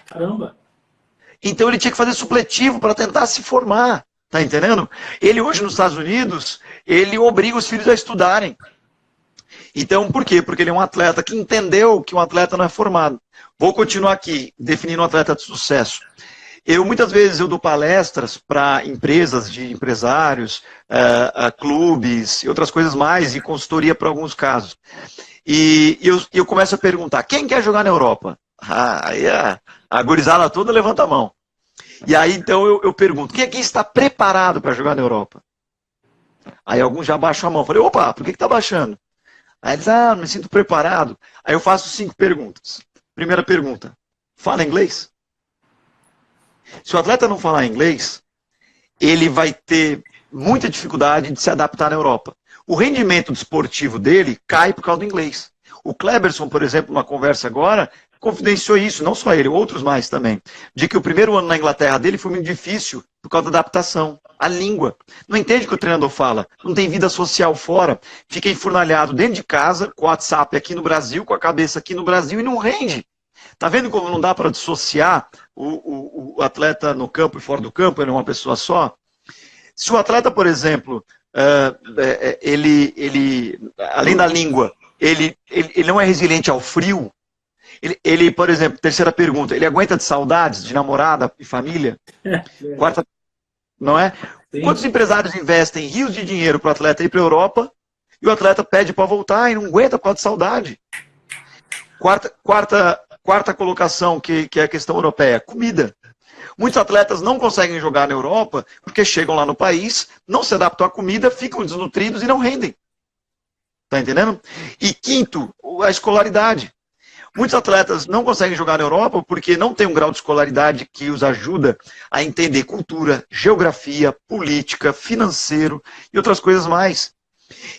Speaker 2: Caramba!
Speaker 1: Então ele tinha que fazer supletivo para tentar se formar, tá entendendo? Ele hoje nos Estados Unidos, ele obriga os filhos a estudarem. Então, por quê? Porque ele é um atleta que entendeu que um atleta não é formado. Vou continuar aqui, definindo um atleta de sucesso. Muitas vezes eu dou palestras para empresas de empresários, clubes e outras coisas mais, e consultoria para alguns casos. E eu começo a perguntar, quem quer jogar na Europa? Aí a gurizada toda levanta a mão. E aí então eu pergunto, quem aqui está preparado para jogar na Europa? Aí alguns já baixam a mão. Eu falei, opa, por que está baixando? Aí eles, não me sinto preparado. Aí eu faço 5 perguntas. Primeira pergunta, fala inglês? Se o atleta não falar inglês, ele vai ter muita dificuldade de se adaptar na Europa. O rendimento desportivo dele cai por causa do inglês. O Kleberson, por exemplo, numa conversa agora, confidenciou isso, não só ele, outros mais também, de que o primeiro ano na Inglaterra dele foi muito difícil por causa da adaptação, a língua. Não entende o que o treinador fala, não tem vida social fora, fica enfurnalhado dentro de casa, com o WhatsApp aqui no Brasil, com a cabeça aqui no Brasil e não rende. Tá vendo como não dá para dissociar o atleta no campo e fora do campo, ele é uma pessoa só? Se o atleta, por exemplo, além da língua, ele não é resiliente ao frio, ele, por exemplo, terceira pergunta, ele aguenta de saudades de namorada e família? Quarta, não é?
Speaker 2: Sim.
Speaker 1: Quantos empresários investem rios de dinheiro para o atleta ir para a Europa e o atleta pede para voltar e não aguenta por causa de saudade? Quarta colocação, que é a questão europeia, comida. Muitos atletas não conseguem jogar na Europa porque chegam lá no país, não se adaptam à comida, ficam desnutridos e não rendem. Tá entendendo? E quinto, a escolaridade. Muitos atletas não conseguem jogar na Europa porque não tem um grau de escolaridade que os ajuda a entender cultura, geografia, política, financeiro e outras coisas mais.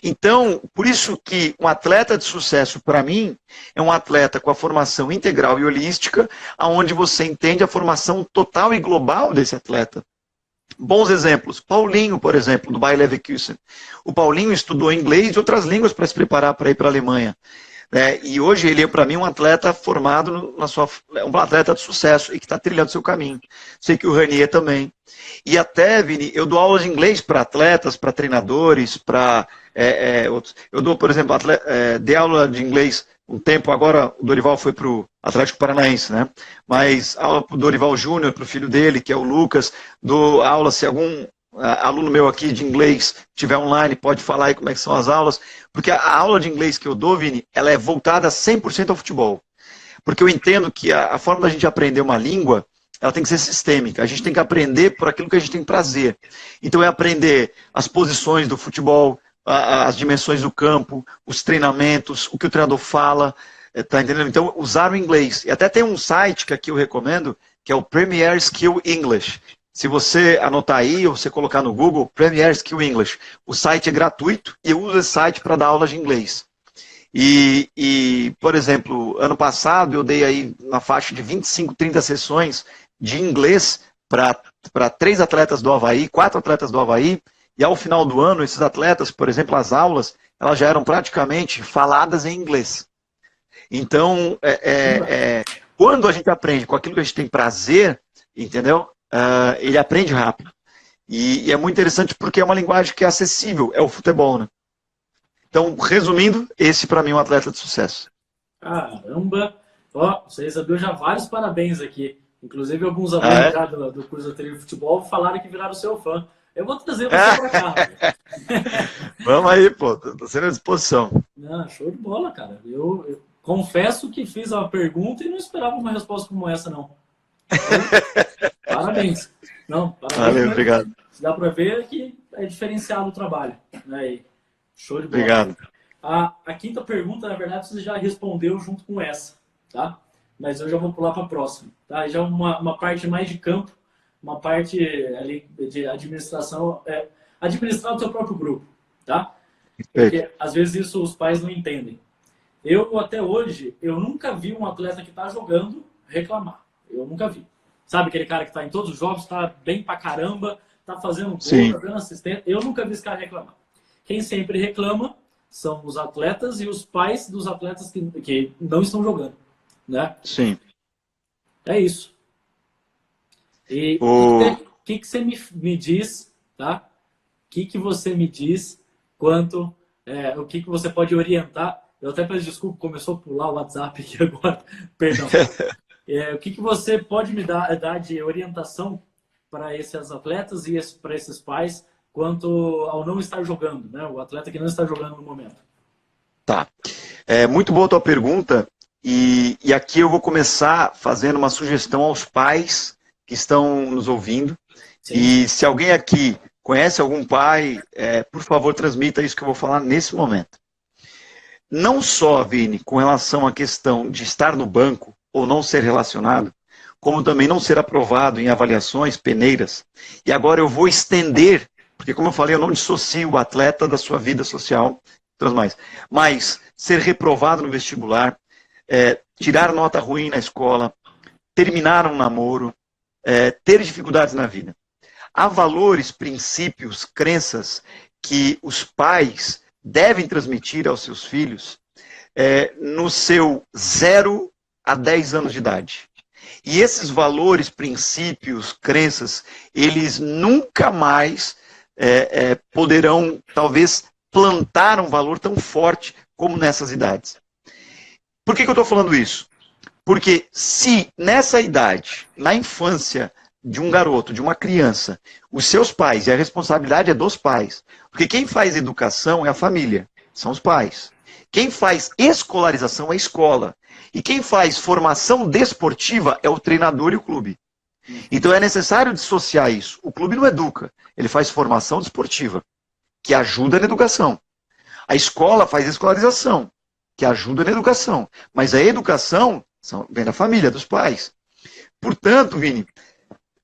Speaker 1: Então, por isso que um atleta de sucesso, para mim, é um atleta com a formação integral e holística, onde você entende a formação total e global desse atleta. Bons exemplos. Paulinho, por exemplo, do Bayer Leverkusen. O Paulinho estudou inglês e outras línguas para se preparar para ir para a Alemanha. E hoje ele é, para mim, um atleta formado, um atleta de sucesso e que está trilhando seu caminho. Sei que o Ranier também. E até, Vini, eu dou aula de inglês para atletas, para treinadores, para outros. Eu dou, por exemplo, dei aula de inglês um tempo, agora o Dorival foi para o Atlético Paranaense, né? Mas aula para o Dorival Júnior, para o filho dele, que é o Lucas, dou aula, se algum aluno meu aqui de inglês estiver online, pode falar aí como é que são as aulas, porque a aula de inglês que eu dou, Vini, ela é voltada 100% ao futebol. Porque eu entendo que a forma da gente aprender uma língua, ela tem que ser sistêmica. A gente tem que aprender por aquilo que a gente tem prazer. Então é aprender as posições do futebol, as dimensões do campo, os treinamentos, o que o treinador fala, tá entendendo? Então usar o inglês. E até tem um site que aqui eu recomendo, que é o Premier Skill English. Se você anotar aí, ou você colocar no Google, Premier Skill English. O site é gratuito e eu uso esse site para dar aulas de inglês. E, por exemplo, ano passado eu dei aí na faixa de 25, 30 sessões de inglês para 3 atletas do Avaí, 4 atletas do Avaí, e ao final do ano, esses atletas, por exemplo, as aulas, elas já eram praticamente faladas em inglês. Então, quando a gente aprende com aquilo que a gente tem prazer, entendeu? Ele aprende rápido. E é muito interessante porque é uma linguagem que é acessível, é o futebol, né? Então, resumindo, esse para mim é um atleta de sucesso.
Speaker 2: Caramba! Ó, você recebeu já vários parabéns aqui. Inclusive, alguns alunos já do curso de futebol falaram que viraram seu fã. Eu vou trazer você para cá.
Speaker 1: Vamos aí, pô. Tô sendo à disposição.
Speaker 2: Não, show de bola, cara. Eu confesso que fiz a pergunta e não esperava uma resposta como essa, não. Então, parabéns. Não, parabéns.
Speaker 1: Valeu, obrigado.
Speaker 2: Dá para ver que é diferenciado o trabalho. Né? Show de bola.
Speaker 1: Obrigado.
Speaker 2: A quinta pergunta, na verdade, você já respondeu junto com essa, tá? Mas eu já vou pular para a próxima, tá? Já uma parte mais de campo, uma parte ali de administração, administrar o seu próprio grupo, tá? Porque às vezes isso os pais não entendem. Eu, até hoje, eu nunca vi um atleta que está jogando reclamar. Eu nunca vi. Sabe aquele cara que está em todos os jogos, está bem pra caramba, está fazendo gol,
Speaker 1: Sim,
Speaker 2: está dando assistência. Eu nunca vi esse cara reclamar. Quem sempre reclama são os atletas e os pais dos atletas que não estão jogando, né?
Speaker 1: sim.
Speaker 2: É isso. E
Speaker 1: O...
Speaker 2: o que você me diz, tá? O que você me diz quanto o que você pode orientar? Eu até peço desculpa, começou a pular o WhatsApp aqui agora, perdão. O que você pode me dar de orientação para esses atletas e para esses pais quanto ao não estar jogando, né? O atleta que não está jogando no momento.
Speaker 1: Tá. Muito boa a tua pergunta. E aqui eu vou começar fazendo uma sugestão aos pais que estão nos ouvindo.
Speaker 2: Sim.
Speaker 1: E se alguém aqui conhece algum pai, por favor, transmita isso que eu vou falar nesse momento. Não só, Vini, com relação à questão de estar no banco ou não ser relacionado, como também não ser aprovado em avaliações peneiras. E agora eu vou estender, porque como eu falei, eu não dissocio o atleta da sua vida social, mas ser reprovado no vestibular, tirar nota ruim na escola, terminar um namoro, ter dificuldades na vida. Há valores, princípios, crenças que os pais devem transmitir aos seus filhos no seu 0 a 10 anos de idade. E esses valores, princípios, crenças, eles nunca mais poderão, talvez, plantar um valor tão forte como nessas idades. Por que eu estou falando isso? Porque se nessa idade, na infância de um garoto, de uma criança, os seus pais, e a responsabilidade é dos pais, porque quem faz educação é a família, são os pais. Quem faz escolarização é a escola. E quem faz formação desportiva é o treinador e o clube. Então é necessário dissociar isso. O clube não educa, ele faz formação desportiva, que ajuda na educação. A escola faz escolarização, que ajuda na educação. Mas a educação vem da família, dos pais. Portanto, Vini,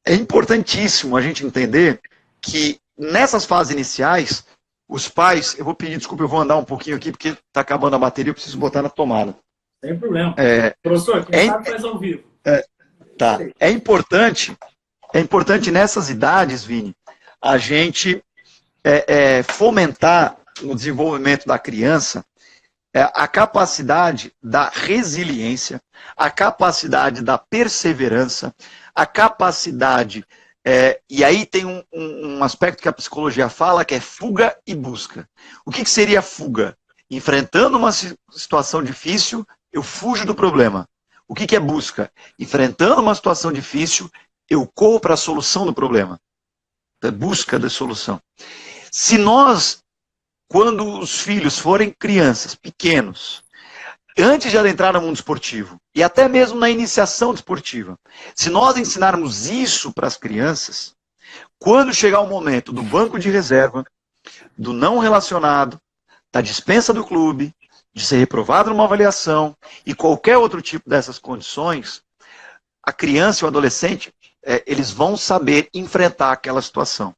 Speaker 1: é importantíssimo a gente entender que nessas fases iniciais, os pais, eu vou pedir desculpa, eu vou andar um pouquinho aqui, porque está acabando a bateria, eu preciso botar na tomada.
Speaker 2: Sem problema. Professor, quem sabe faz ao vivo.
Speaker 1: Tá. É importante nessas idades, Vini, a gente fomentar no desenvolvimento da criança a capacidade da resiliência, a capacidade da perseverança, a capacidade, e aí tem um aspecto que a psicologia fala, que é fuga e busca. O que seria fuga? Enfrentando uma situação difícil, eu fujo do problema. O que é busca? Enfrentando uma situação difícil, eu corro para a solução do problema. É busca da solução. Se nós, quando os filhos forem crianças, pequenos, antes de adentrar no mundo esportivo, e até mesmo na iniciação desportiva, se nós ensinarmos isso para as crianças, quando chegar o momento do banco de reserva, do não relacionado, da dispensa do clube, de ser reprovado numa avaliação e qualquer outro tipo dessas condições, a criança e o adolescente, eles vão saber enfrentar aquela situação.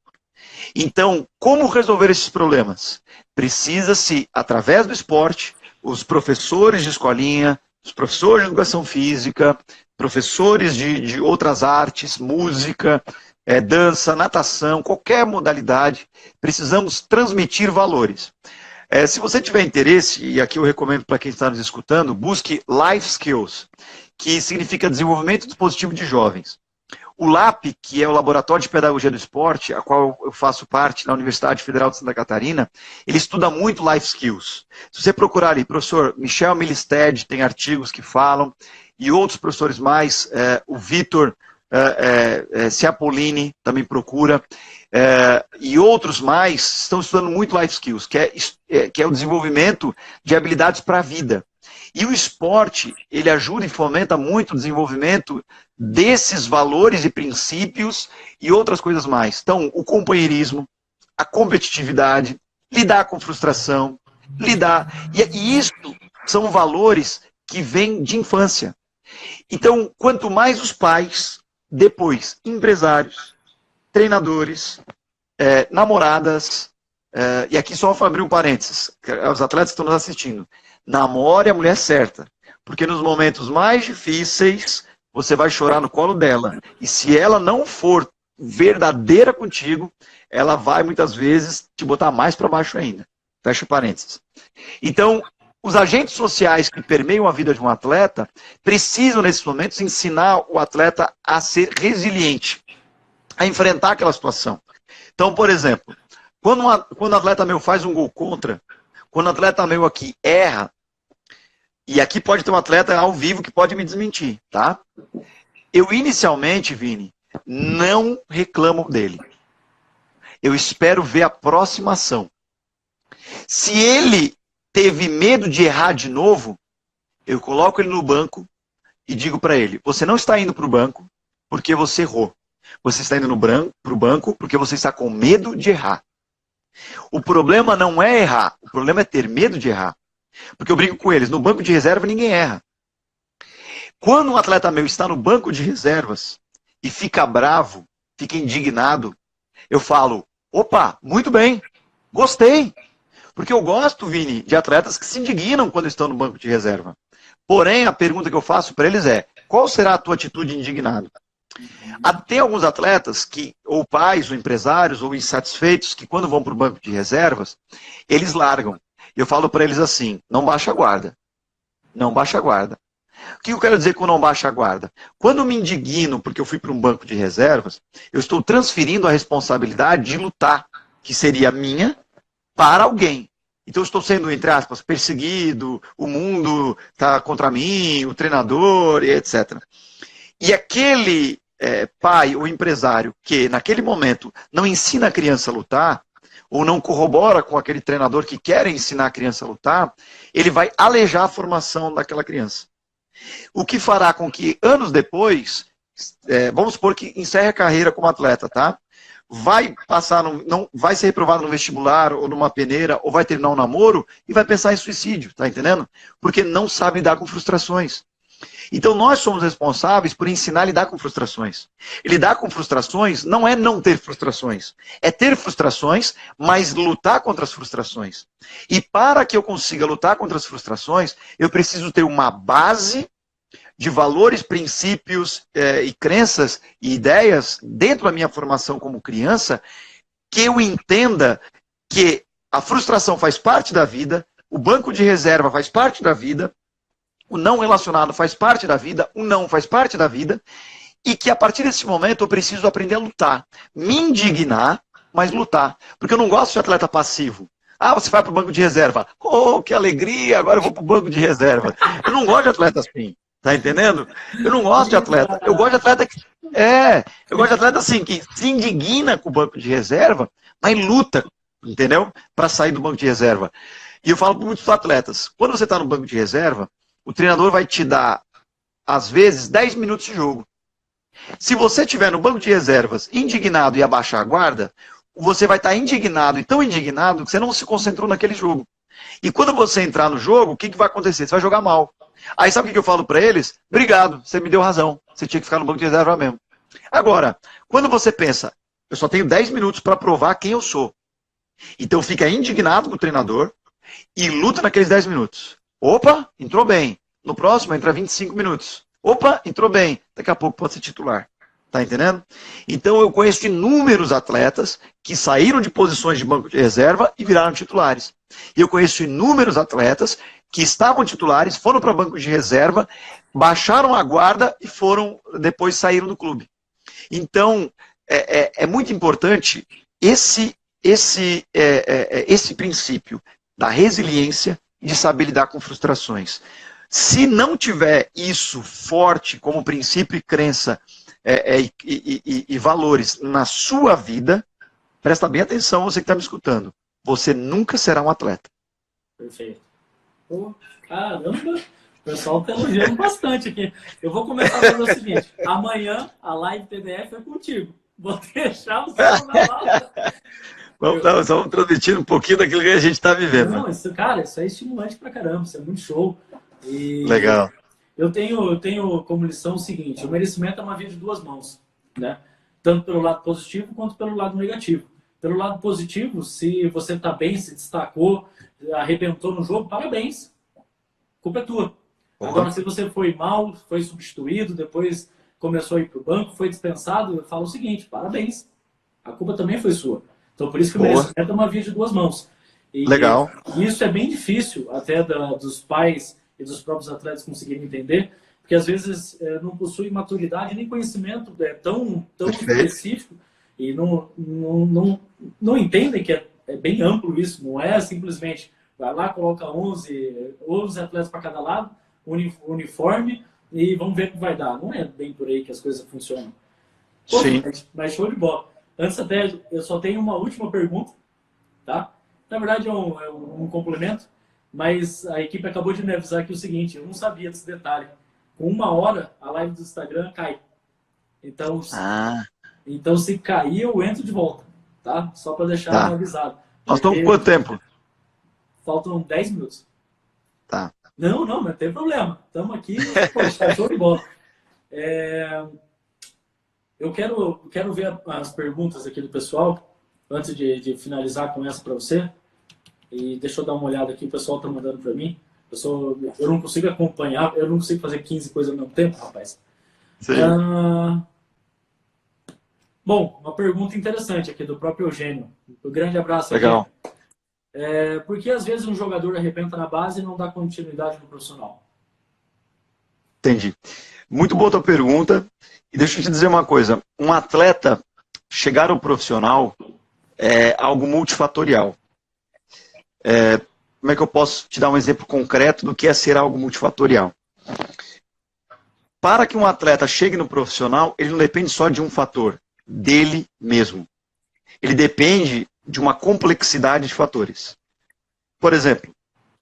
Speaker 1: Então, como resolver esses problemas? Precisa-se, através do esporte, os professores de escolinha, os professores de educação física, professores de outras artes, música, dança, natação, qualquer modalidade, precisamos transmitir valores. Se você tiver interesse, e aqui eu recomendo para quem está nos escutando, busque Life Skills, que significa Desenvolvimento Dispositivo de Jovens. O LAP, que é o Laboratório de Pedagogia do Esporte, a qual eu faço parte na Universidade Federal de Santa Catarina, ele estuda muito Life Skills. Se você procurar ali, professor Michel Milstead tem artigos que falam, e outros professores mais, o Vitor Ciapolini também procura, e outros mais estão estudando muito Life Skills, que é o desenvolvimento de habilidades para a vida. E o esporte, ele ajuda e fomenta muito o desenvolvimento desses valores e princípios e outras coisas mais. Então, o companheirismo, a competitividade, lidar com frustração, E isso são valores que vêm de infância. Então, quanto mais os pais, depois empresários, treinadores, namoradas, e aqui só vou abrir um parênteses, os atletas que estão nos assistindo, namore a mulher certa, porque nos momentos mais difíceis, você vai chorar no colo dela. E se ela não for verdadeira contigo, ela vai muitas vezes te botar mais para baixo ainda. Fecha parênteses. Então, os agentes sociais que permeiam a vida de um atleta precisam, nesses momentos, ensinar o atleta a ser resiliente, a enfrentar aquela situação. Então, por exemplo, quando um atleta meu faz um gol contra, quando um atleta meu aqui erra, e aqui pode ter um atleta ao vivo que pode me desmentir, tá? Eu inicialmente, Vini, não reclamo dele. Eu espero ver a próxima ação. Se ele teve medo de errar de novo, eu coloco ele no banco e digo para ele, você não está indo para o banco porque você errou. Você está indo para o banco porque você está com medo de errar. O problema não é errar, o problema é ter medo de errar. Porque eu brinco com eles, no banco de reserva ninguém erra. Quando um atleta meu está no banco de reservas e fica bravo, fica indignado, eu falo, opa, muito bem, gostei. Porque eu gosto, Vini, de atletas que se indignam quando estão no banco de reserva. Porém, a pergunta que eu faço para eles é, qual será a tua atitude indignada? Tem alguns atletas que, ou pais, ou empresários, ou insatisfeitos, que quando vão para o banco de reservas, eles largam. Eu falo para eles assim, não baixa a guarda. Não baixa a guarda. O que eu quero dizer com não baixa a guarda? Quando eu me indigno porque eu fui para um banco de reservas, eu estou transferindo a responsabilidade de lutar, que seria minha, para alguém. Então eu estou sendo, entre aspas, perseguido, o mundo está contra mim, o treinador, e etc. E aquele pai ou empresário que, naquele momento, não ensina a criança a lutar, ou não corrobora com aquele treinador que quer ensinar a criança a lutar, ele vai alejar a formação daquela criança. O que fará com que, anos depois, vamos supor que encerre a carreira como atleta, tá? Vai passar, não vai ser reprovado no vestibular ou numa peneira, ou vai terminar um namoro e vai pensar em suicídio, tá entendendo? Porque não sabe lidar com frustrações. Então nós somos responsáveis por ensinar a lidar com frustrações. E lidar com frustrações não é não ter frustrações, é ter frustrações, mas lutar contra as frustrações. E para que eu consiga lutar contra as frustrações, eu preciso ter uma base de valores, princípios e crenças e ideias dentro da minha formação como criança, que eu entenda que a frustração faz parte da vida, o banco de reserva faz parte da vida, o não relacionado faz parte da vida, o não faz parte da vida, e que a partir desse momento eu preciso aprender a lutar. Me indignar, mas lutar. Porque eu não gosto de atleta passivo. Ah, você vai para o banco de reserva. Oh, que alegria, agora eu vou para o banco de reserva. Eu não gosto de atleta assim. Tá entendendo? Eu não gosto de atleta. Eu gosto de atleta que. Eu gosto de atleta assim, que se indigna com o banco de reserva, mas luta, entendeu? Para sair do banco de reserva. E eu falo para muitos atletas, quando você está no banco de reserva, o treinador vai te dar, às vezes, 10 minutos de jogo. Se você estiver no banco de reservas indignado e abaixar a guarda, você vai estar indignado e tão indignado que você não se concentrou naquele jogo. E quando você entrar no jogo, o que vai acontecer? Você vai jogar mal. Aí sabe o que eu falo para eles? Obrigado, você me deu razão. Você tinha que ficar no banco de reserva mesmo. Agora, quando você pensa, eu só tenho 10 minutos para provar quem eu sou. Então fica indignado com o treinador e luta naqueles 10 minutos. Opa, entrou bem. No próximo entra 25 minutos. Opa, entrou bem. Daqui a pouco pode ser titular. Tá entendendo? Então eu conheço inúmeros atletas que saíram de posições de banco de reserva e viraram titulares. E eu conheço inúmeros atletas que estavam titulares, foram para banco de reserva, baixaram a guarda e depois saíram do clube. Então, é muito importante esse princípio da resiliência e de saber lidar com frustrações. Se não tiver isso forte como princípio e crença e valores na sua vida, presta bem atenção você que está me escutando, você nunca será um atleta.
Speaker 2: Perfeito. Pô, caramba, o pessoal está elogiando bastante aqui. Eu vou começar a fazer o seguinte, amanhã a live PDF é contigo. Vou deixar o celular lá.
Speaker 1: Vamos transmitir um pouquinho daquilo que a gente está vivendo.
Speaker 2: Não, isso é estimulante pra caramba, isso é muito show. E
Speaker 1: legal.
Speaker 2: Eu tenho como lição o seguinte, o merecimento é uma via de duas mãos, né? Tanto pelo lado positivo quanto pelo lado negativo. Pelo lado positivo, se você está bem, se destacou, arrebentou no jogo, parabéns. A culpa é tua. Agora, se você foi mal, foi substituído, depois começou a ir para o banco, foi dispensado, eu falo o seguinte, parabéns, a culpa também foi sua. Então, por isso que o merecimento é uma via de duas mãos. E
Speaker 1: Legal.
Speaker 2: isso é bem difícil até dos pais e dos próprios atletas conseguirem entender, porque às vezes não possuem maturidade nem conhecimento tão específico e não entendem que é bem amplo isso, não é simplesmente vai lá, coloca 11 atletas para cada lado, uniforme, e vamos ver o que vai dar. Não é bem por aí que as coisas funcionam. Pô,
Speaker 1: Sim.
Speaker 2: mas show de bola. Antes até, eu só tenho uma última pergunta, tá? Na verdade é um complemento, mas a equipe acabou de me avisar aqui o seguinte, eu não sabia desse detalhe. Com 1 hora, a live do Instagram cai. Então, então se cair, eu entro de volta, tá? Só para deixar avisado.
Speaker 1: Nós estamos com quanto tempo?
Speaker 2: Faltam 10 minutos.
Speaker 1: Tá.
Speaker 2: Não, mas não tem problema. Estamos aqui, poxa, show de bola. Eu quero ver as perguntas aqui do pessoal, antes de finalizar com essa para você. E deixa eu dar uma olhada aqui, o pessoal está mandando para mim. Eu não consigo acompanhar, eu não consigo fazer 15 coisas ao mesmo tempo, rapaz.
Speaker 1: Sim.
Speaker 2: Bom, uma pergunta interessante aqui do próprio Eugênio. Um grande abraço.
Speaker 1: Legal.
Speaker 2: Por que às vezes um jogador arrebenta na base e não dá continuidade no profissional?
Speaker 1: Entendi. Muito boa tua pergunta. E deixa eu te dizer uma coisa. Um atleta chegar ao profissional é algo multifatorial. Como é que eu posso te dar um exemplo concreto do que é ser algo multifatorial? Para que um atleta chegue no profissional, ele não depende só de um fator, dele mesmo. Ele depende de uma complexidade de fatores. Por exemplo,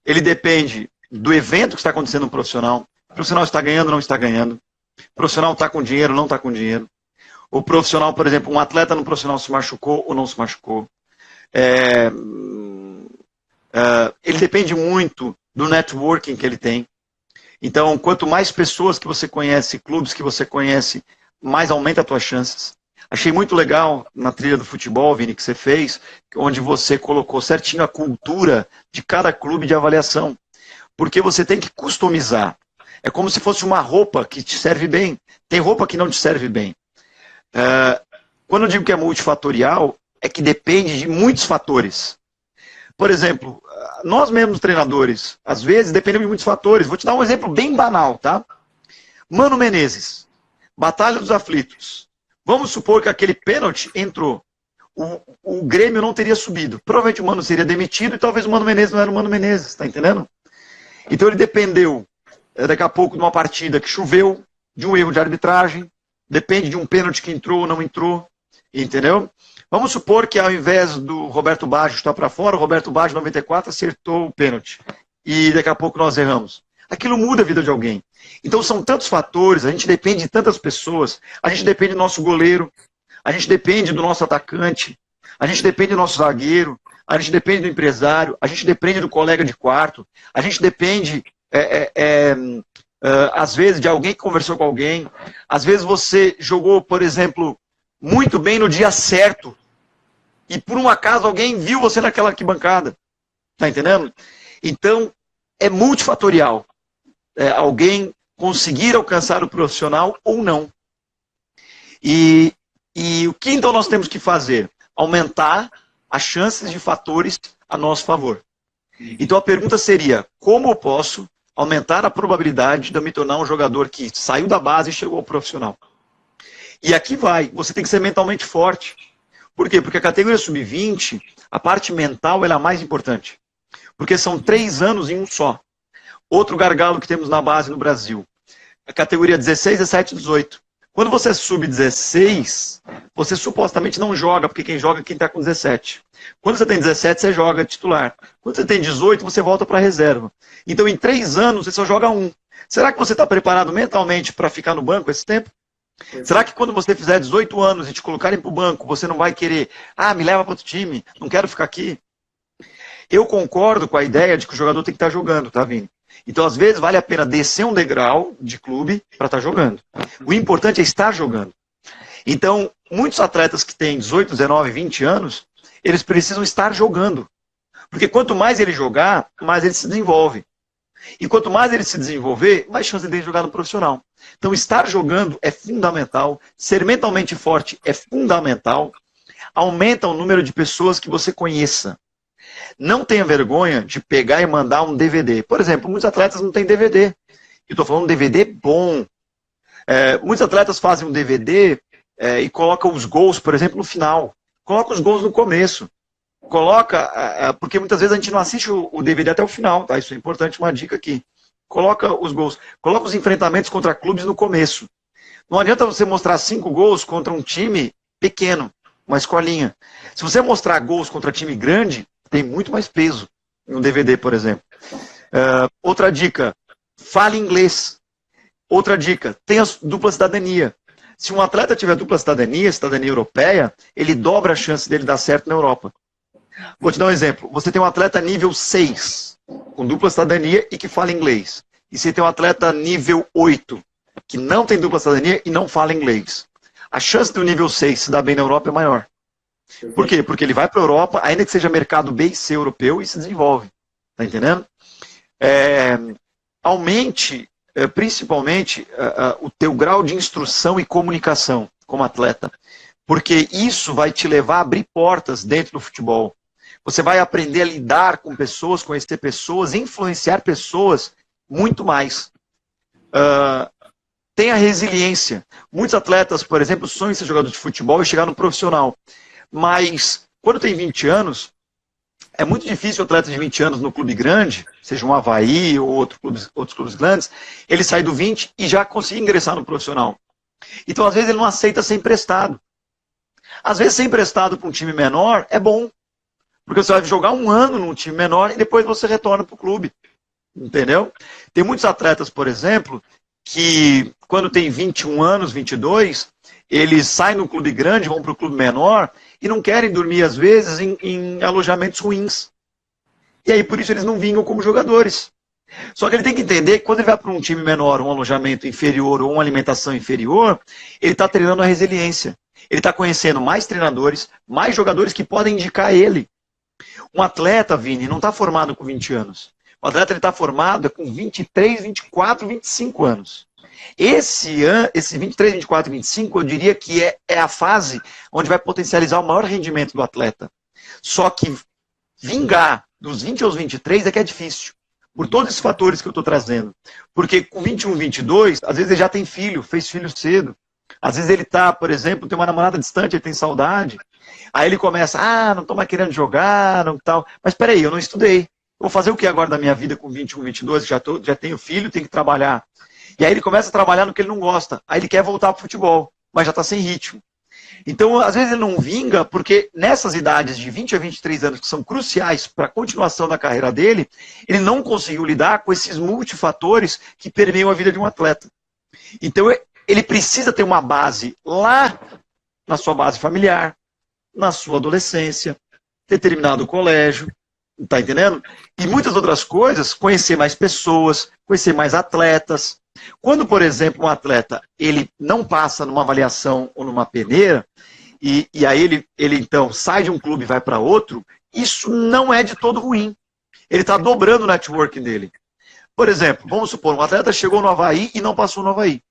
Speaker 1: ele depende do evento que está acontecendo no profissional. O profissional está ganhando ou não está ganhando. O profissional está com dinheiro ou não está com dinheiro. O profissional, por exemplo, um atleta no profissional se machucou ou não se machucou. Ele depende muito do networking que ele tem. Então, quanto mais pessoas que você conhece, clubes que você conhece, mais aumenta as tuas chances. Achei muito legal na trilha do futebol, Vini, que você fez, onde você colocou certinho a cultura de cada clube de avaliação. Porque você tem que customizar. É como se fosse uma roupa que te serve bem. Tem roupa que não te serve bem. Quando eu digo que é multifatorial, é que depende de muitos fatores. Por exemplo, nós mesmos treinadores, às vezes dependemos de muitos fatores. Vou te dar um exemplo bem banal, tá? Mano Menezes, Batalha dos Aflitos. Vamos supor que aquele pênalti entrou. O Grêmio não teria subido. Provavelmente o Mano seria demitido e talvez o Mano Menezes não era o Mano Menezes, tá entendendo? Então ele dependeu, daqui a pouco, de uma partida que choveu, de um erro de arbitragem, depende de um pênalti que entrou ou não entrou, entendeu? Vamos supor que ao invés do Roberto Baggio estar para fora, o Roberto Baggio, 94, acertou o pênalti. E daqui a pouco nós erramos. Aquilo muda a vida de alguém. Então são tantos fatores, a gente depende de tantas pessoas, a gente depende do nosso goleiro, a gente depende do nosso atacante, a gente depende do nosso zagueiro, a gente depende do empresário, a gente depende do colega de quarto, a gente depende, às vezes, de alguém que conversou com alguém. Às vezes você jogou, por exemplo, muito bem no dia certo, e por um acaso alguém viu você naquela arquibancada. Tá entendendo? Então, é multifatorial. Alguém conseguir alcançar o profissional ou não. E o que então nós temos que fazer? Aumentar as chances de fatores a nosso favor. Então a pergunta seria, como eu posso aumentar a probabilidade de eu me tornar um jogador que saiu da base e chegou ao profissional? E aqui você tem que ser mentalmente forte. Por quê? Porque a categoria sub-20, a parte mental ela é a mais importante. Porque são 3 anos em um só. Outro gargalo que temos na base no Brasil. A categoria 16, 17, 18. Quando você é sub-16, você supostamente não joga, porque quem joga é quem está com 17. Quando você tem 17, você joga titular. Quando você tem 18, você volta para a reserva. Então, em 3 anos, você só joga 1. Será que você está preparado mentalmente para ficar no banco esse tempo? Será que quando você fizer 18 anos e te colocarem para o banco, você não vai querer, me leva para outro time, não quero ficar aqui? Eu concordo com a ideia de que o jogador tem que estar jogando, tá, Vini? Então, às vezes, vale a pena descer um degrau de clube para estar jogando. O importante é estar jogando. Então, muitos atletas que têm 18, 19, 20 anos, eles precisam estar jogando. Porque quanto mais ele jogar, mais ele se desenvolve. E quanto mais ele se desenvolver, mais chance ele tem de jogar no profissional. Então, estar jogando é fundamental. Ser mentalmente forte é fundamental. Aumenta o número de pessoas que você conheça. Não tenha vergonha de pegar e mandar um DVD. Por exemplo, muitos atletas não têm DVD. Eu estou falando um DVD bom. Muitos atletas fazem um DVD e colocam os gols, por exemplo, no final. Coloca os gols no começo. Porque muitas vezes a gente não assiste o DVD até o final, tá? Isso é importante, uma dica aqui. Coloca os gols. Coloca os enfrentamentos contra clubes no começo. Não adianta você mostrar 5 gols contra um time pequeno, uma escolinha. Se você mostrar gols contra time grande, tem muito mais peso em um DVD, por exemplo. Outra dica, fale inglês. Outra dica, tenha dupla cidadania. Se um atleta tiver dupla cidadania europeia, ele dobra a chance dele dar certo na Europa. Vou te dar um exemplo. Você tem um atleta nível 6, com dupla cidadania e que fala inglês. E você tem um atleta nível 8, que não tem dupla cidadania e não fala inglês. A chance do nível 6 se dar bem na Europa é maior. Por quê? Porque ele vai para a Europa, ainda que seja mercado B e C europeu, e se desenvolve. Tá entendendo? Aumente, principalmente, o teu grau de instrução e comunicação como atleta. Porque isso vai te levar a abrir portas dentro do futebol. Você vai aprender a lidar com pessoas, conhecer pessoas, influenciar pessoas muito mais. Tenha resiliência. Muitos atletas, por exemplo, sonham em ser jogador de futebol e chegar no profissional. Mas, quando tem 20 anos, é muito difícil o atleta de 20 anos no clube grande, seja um Avaí ou outros clubes grandes, ele sair do 20 e já conseguir ingressar no profissional. Então, às vezes, ele não aceita ser emprestado. Às vezes, ser emprestado para um time menor é bom. Porque você vai jogar um ano num time menor e depois você retorna para o clube. Entendeu? Tem muitos atletas, por exemplo, que quando tem 21 anos, 22, eles saem no clube grande, vão para o clube menor e não querem dormir, às vezes, em alojamentos ruins. E aí, por isso, eles não vingam como jogadores. Só que ele tem que entender que quando ele vai para um time menor, um alojamento inferior ou uma alimentação inferior, ele está treinando a resiliência. Ele está conhecendo mais treinadores, mais jogadores que podem indicar ele. Um atleta, Vini, não está formado com 20 anos. O atleta está formado com 23, 24, 25 anos. Esse 23, 24 e 25, eu diria que é a fase onde vai potencializar o maior rendimento do atleta. Só que vingar dos 20 aos 23 é que é difícil. Por todos esses fatores que eu estou trazendo. Porque com 21, 22, às vezes ele já tem filho, fez filho cedo. Às vezes ele tá, por exemplo, tem uma namorada distante, ele tem saudade. Aí ele começa, não estou mais querendo jogar, não tal. Mas peraí, eu não estudei. Vou fazer o que agora da minha vida com 21, 22? Já tenho filho, tenho que trabalhar. E aí ele começa a trabalhar no que ele não gosta. Aí ele quer voltar para o futebol, mas já está sem ritmo. Então, às vezes ele não vinga, porque nessas idades de 20 a 23 anos, que são cruciais para a continuação da carreira dele, ele não conseguiu lidar com esses multifatores que permeiam a vida de um atleta. Então, ele precisa ter uma base lá na sua base familiar, na sua adolescência, ter terminado o colégio, tá entendendo? E muitas outras coisas, conhecer mais pessoas, conhecer mais atletas. Quando, por exemplo, um atleta ele não passa numa avaliação ou numa peneira, e aí ele então sai de um clube e vai para outro, isso não é de todo ruim. Ele está dobrando o networking dele. Por exemplo, vamos supor, um atleta chegou no Avaí e não passou no Avaí.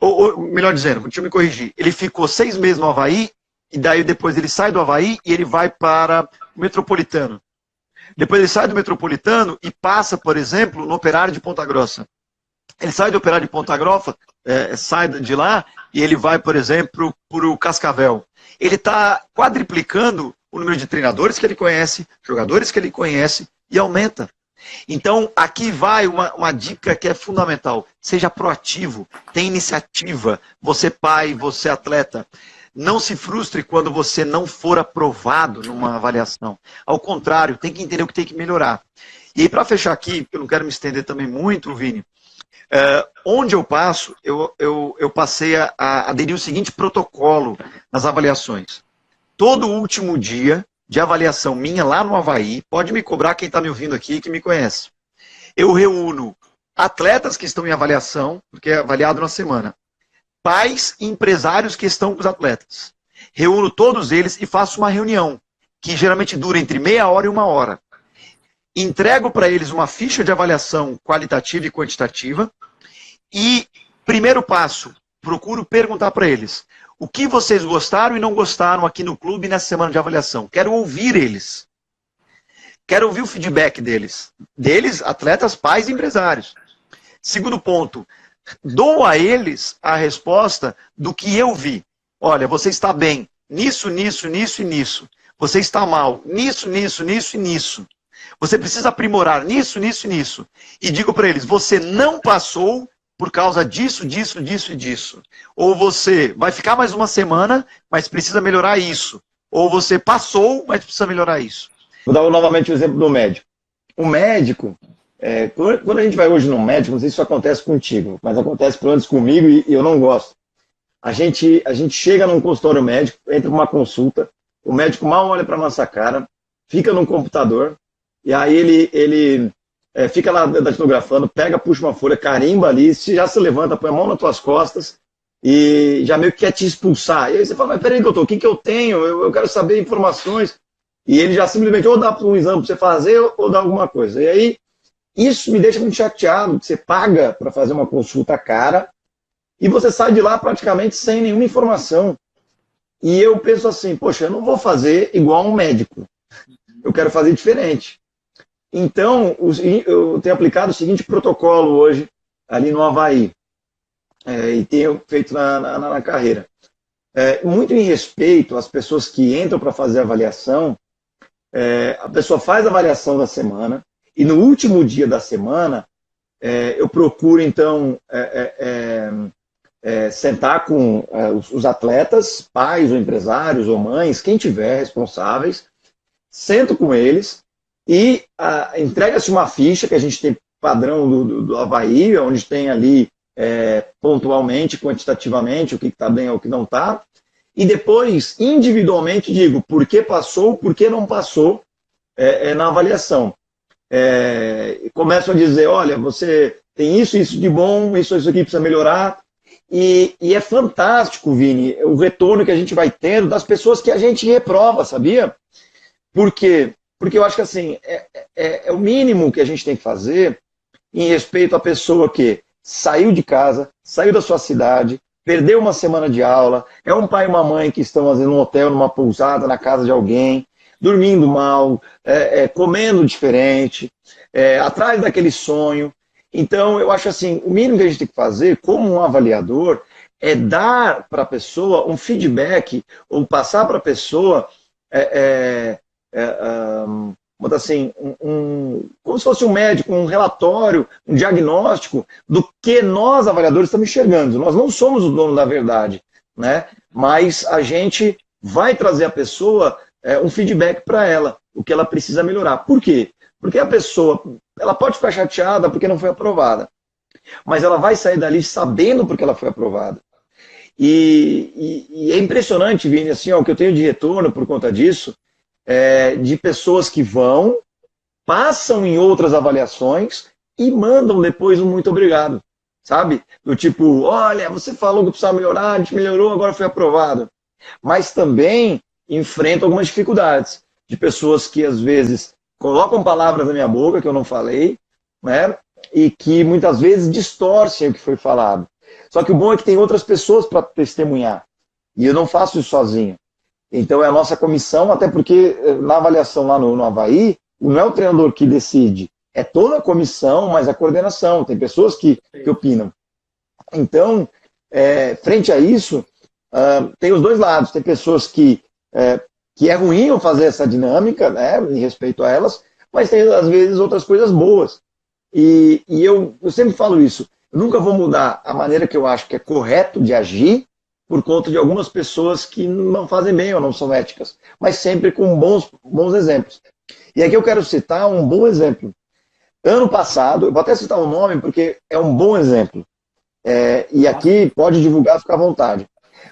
Speaker 1: Ou melhor dizendo, deixa eu me corrigir, ele ficou 6 meses no Avaí, e daí depois ele sai do Avaí e ele vai para o Metropolitano. Depois ele sai do Metropolitano e passa, por exemplo, no Operário de Ponta Grossa. Ele sai do Operário de Ponta Grossa, sai de lá e ele vai, por exemplo, para o Cascavel. Ele está quadriplicando o número de treinadores que ele conhece, jogadores que ele conhece e aumenta. Então, aqui vai uma dica que é fundamental. Seja proativo, tenha iniciativa. Você pai, você atleta. Não se frustre quando você não for aprovado numa avaliação. Ao contrário, tem que entender o que tem que melhorar. E aí, para fechar aqui, eu não quero me estender também muito, Vini, onde eu passo, eu passei a aderir o seguinte protocolo nas avaliações. Todo último dia de avaliação minha lá no Avaí, pode me cobrar quem está me ouvindo aqui que me conhece. Eu reúno atletas que estão em avaliação, porque é avaliado na semana, pais e empresários que estão com os atletas. Reúno todos eles e faço uma reunião, que geralmente dura entre meia hora e 1 hora. entrego para eles uma ficha de avaliação qualitativa e quantitativa e, primeiro passo, procuro perguntar para eles o que vocês gostaram e não gostaram aqui no clube nessa semana de avaliação. Quero ouvir eles. Quero ouvir o feedback deles. Deles, atletas, pais e empresários. Segundo ponto, dou a eles a resposta do que eu vi. Olha, você está bem nisso, nisso, nisso e nisso. Você está mal nisso, nisso, nisso e nisso. Você precisa aprimorar nisso, nisso e nisso. E digo para eles, você não passou por causa disso, disso, disso e disso. Ou você vai ficar mais uma semana, mas precisa melhorar isso. Ou você passou, mas precisa melhorar isso.
Speaker 3: Vou dar novamente o exemplo do médico. O médico, quando a gente vai hoje no médico, não sei se isso acontece contigo, mas acontece pelo menos comigo e eu não gosto. A gente chega num consultório médico, entra numa consulta, o médico mal olha para nossa cara, fica no computador, e aí ele fica lá datilografando, pega, puxa uma folha, carimba ali, já se levanta, põe a mão nas tuas costas e já meio que quer te expulsar. E aí você fala, mas peraí, doutor, o que eu tenho? Eu quero saber informações. E ele já simplesmente ou dá um exame para você fazer ou dá alguma coisa. E aí, isso me deixa muito chateado, que você paga para fazer uma consulta cara e você sai de lá praticamente sem nenhuma informação. E eu penso assim, poxa, eu não vou fazer igual um médico. Eu quero fazer diferente. Então, eu tenho aplicado o seguinte protocolo hoje, ali no Avaí, e tenho feito na carreira. Muito em respeito às pessoas que entram para fazer a avaliação, a pessoa faz a avaliação da semana, e no último dia da semana, eu procuro, então, sentar com os atletas, pais ou empresários ou mães, quem tiver responsáveis, sento com eles e entrega-se uma ficha que a gente tem padrão do Avaí, onde tem ali pontualmente, quantitativamente, o que está bem ou o que não está, e depois, individualmente, digo por que passou, por que não passou na avaliação. Começo a dizer, olha, você tem isso de bom, isso aqui precisa melhorar, e é fantástico, Vini, o retorno que a gente vai tendo das pessoas que a gente reprova, sabia? Por quê? Porque eu acho que assim, é o mínimo que a gente tem que fazer em respeito à pessoa que saiu de casa, saiu da sua cidade, perdeu uma semana de aula, é um pai e uma mãe que estão às vezes num hotel, numa pousada, na casa de alguém, dormindo mal, comendo diferente, atrás daquele sonho. Então, eu acho assim, o mínimo que a gente tem que fazer, como um avaliador, é dar para a pessoa um feedback, ou passar para a pessoa, assim, como se fosse um médico, um relatório, um diagnóstico do que nós, avaliadores, estamos enxergando. Nós não somos o dono da verdade, né? Mas a gente vai trazer a pessoa um feedback para ela, o que ela precisa melhorar. Por quê? Porque a pessoa, ela pode ficar chateada porque não foi aprovada, mas ela vai sair dali sabendo porque ela foi aprovada. E é impressionante, Vini, assim, o que eu tenho de retorno por conta disso, de pessoas que vão, passam em outras avaliações e mandam depois um muito obrigado, sabe? Do tipo, olha, você falou que precisava melhorar, a gente melhorou, agora foi aprovado. Mas também enfrentam algumas dificuldades de pessoas que às vezes colocam palavras na minha boca que eu não falei, né? E que muitas vezes distorcem o que foi falado. Só que o bom é que tem outras pessoas para testemunhar. E eu não faço isso sozinho. Então é a nossa comissão, até porque na avaliação lá no Avaí, não é o treinador que decide, é toda a comissão, mas a coordenação, tem pessoas que opinam. Então, frente a isso, tem os dois lados, tem pessoas que é ruim eu fazer essa dinâmica, né, em respeito a elas, mas tem às vezes outras coisas boas. E eu sempre falo isso, eu nunca vou mudar a maneira que eu acho que é correto de agir, por conta de algumas pessoas que não fazem bem ou não são éticas, mas sempre com bons exemplos. E aqui eu quero citar um bom exemplo. Ano passado, eu vou até citar o nome porque é um bom exemplo, e aqui pode divulgar, fica à vontade.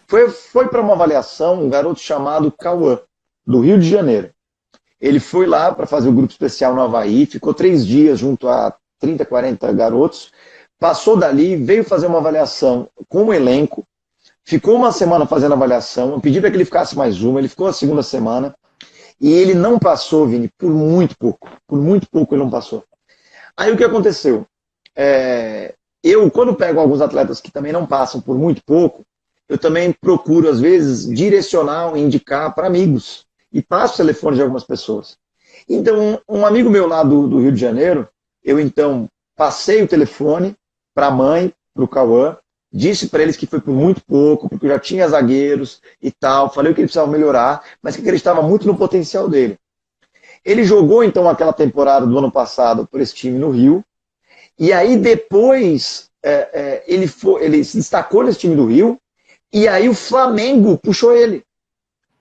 Speaker 3: Foi para uma avaliação um garoto chamado Cauã, do Rio de Janeiro. Ele foi lá para fazer o grupo especial no Avaí, ficou 3 dias junto a 30, 40 garotos, passou dali, veio fazer uma avaliação com o elenco, ficou uma semana fazendo avaliação, eu pedi para que ele ficasse mais uma, ele ficou a segunda semana, E ele não passou, Vini, por muito pouco ele não passou. Aí o que aconteceu? Eu, quando pego alguns atletas que também não passam por muito pouco, eu também procuro, às vezes, direcionar, indicar para amigos. E passo o telefone de algumas pessoas. Então, um amigo meu lá do Rio de Janeiro, eu então passei o telefone para a mãe, para o Cauã, disse para eles que foi por muito pouco, porque já tinha zagueiros e tal, falei que ele precisava melhorar, mas que acreditava muito no potencial dele. Ele jogou então aquela temporada do ano passado por esse time no Rio, e aí depois ele se destacou nesse time do Rio, e aí o Flamengo puxou ele.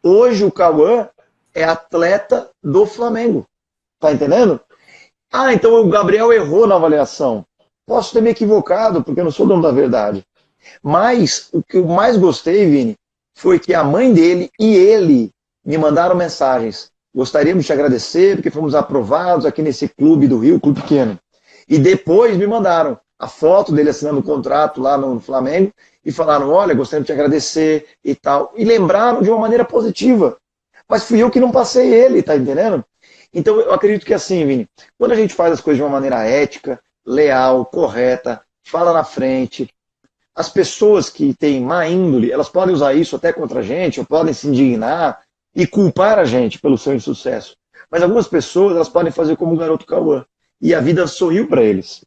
Speaker 3: Hoje o Cauã é atleta do Flamengo, tá entendendo? Ah, então o Gabriel errou na avaliação. Posso ter me equivocado, porque eu não sou dono da verdade. Mas o que eu mais gostei, Vini, foi que a mãe dele e ele me mandaram mensagens. Gostaríamos de te agradecer, porque fomos aprovados aqui nesse clube do Rio, clube pequeno. E depois me mandaram a foto dele assinando o contrato lá no Flamengo e falaram, olha, gostaríamos de te agradecer e tal. E lembraram de uma maneira positiva. Mas fui eu que não passei ele, tá entendendo? Então eu acredito que assim, Vini, quando a gente faz as coisas de uma maneira ética, leal, correta, fala na frente, as pessoas que têm má índole, elas podem usar isso até contra a gente, ou podem se indignar e culpar a gente pelo seu insucesso. Mas algumas pessoas, elas podem fazer como o garoto Cauã. E a vida sorriu para eles.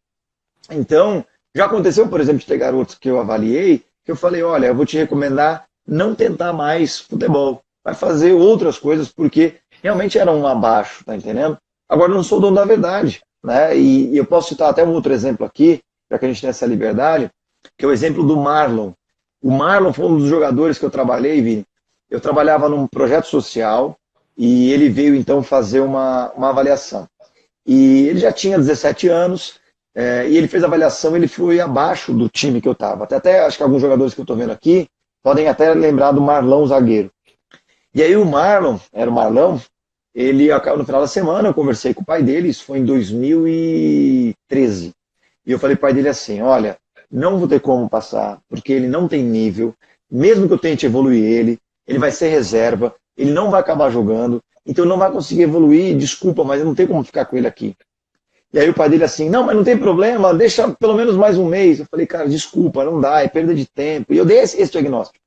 Speaker 3: Então, já aconteceu, por exemplo, de ter garotos que eu avaliei, que eu falei, olha, eu vou te recomendar não tentar mais futebol. Vai fazer outras coisas, porque realmente era um abaixo, tá entendendo? Agora, eu não sou dono da verdade, né? E eu posso citar até um outro exemplo aqui, já que a gente tem essa liberdade, que é o exemplo do Marlon. O Marlon foi um dos jogadores que eu trabalhei, Vini. Eu trabalhava num projeto social e ele veio, então, fazer uma avaliação. E ele já tinha 17 anos, e ele fez a avaliação, ele foi abaixo do time que eu estava. Até acho que alguns jogadores que eu estou vendo aqui podem até lembrar do Marlon, zagueiro. E aí o Marlon, era o Marlão, ele, no final da semana, eu conversei com o pai dele, isso foi em 2013. E eu falei para o pai dele assim, olha, não vou ter como passar, porque ele não tem nível, mesmo que eu tente evoluir ele vai ser reserva, ele não vai acabar jogando, então não vai conseguir evoluir, desculpa, mas eu não tenho como ficar com ele aqui. E aí o pai dele assim, não, mas não tem problema, deixa pelo menos mais um mês. Eu falei, cara, desculpa, não dá, é perda de tempo. E eu dei esse diagnóstico.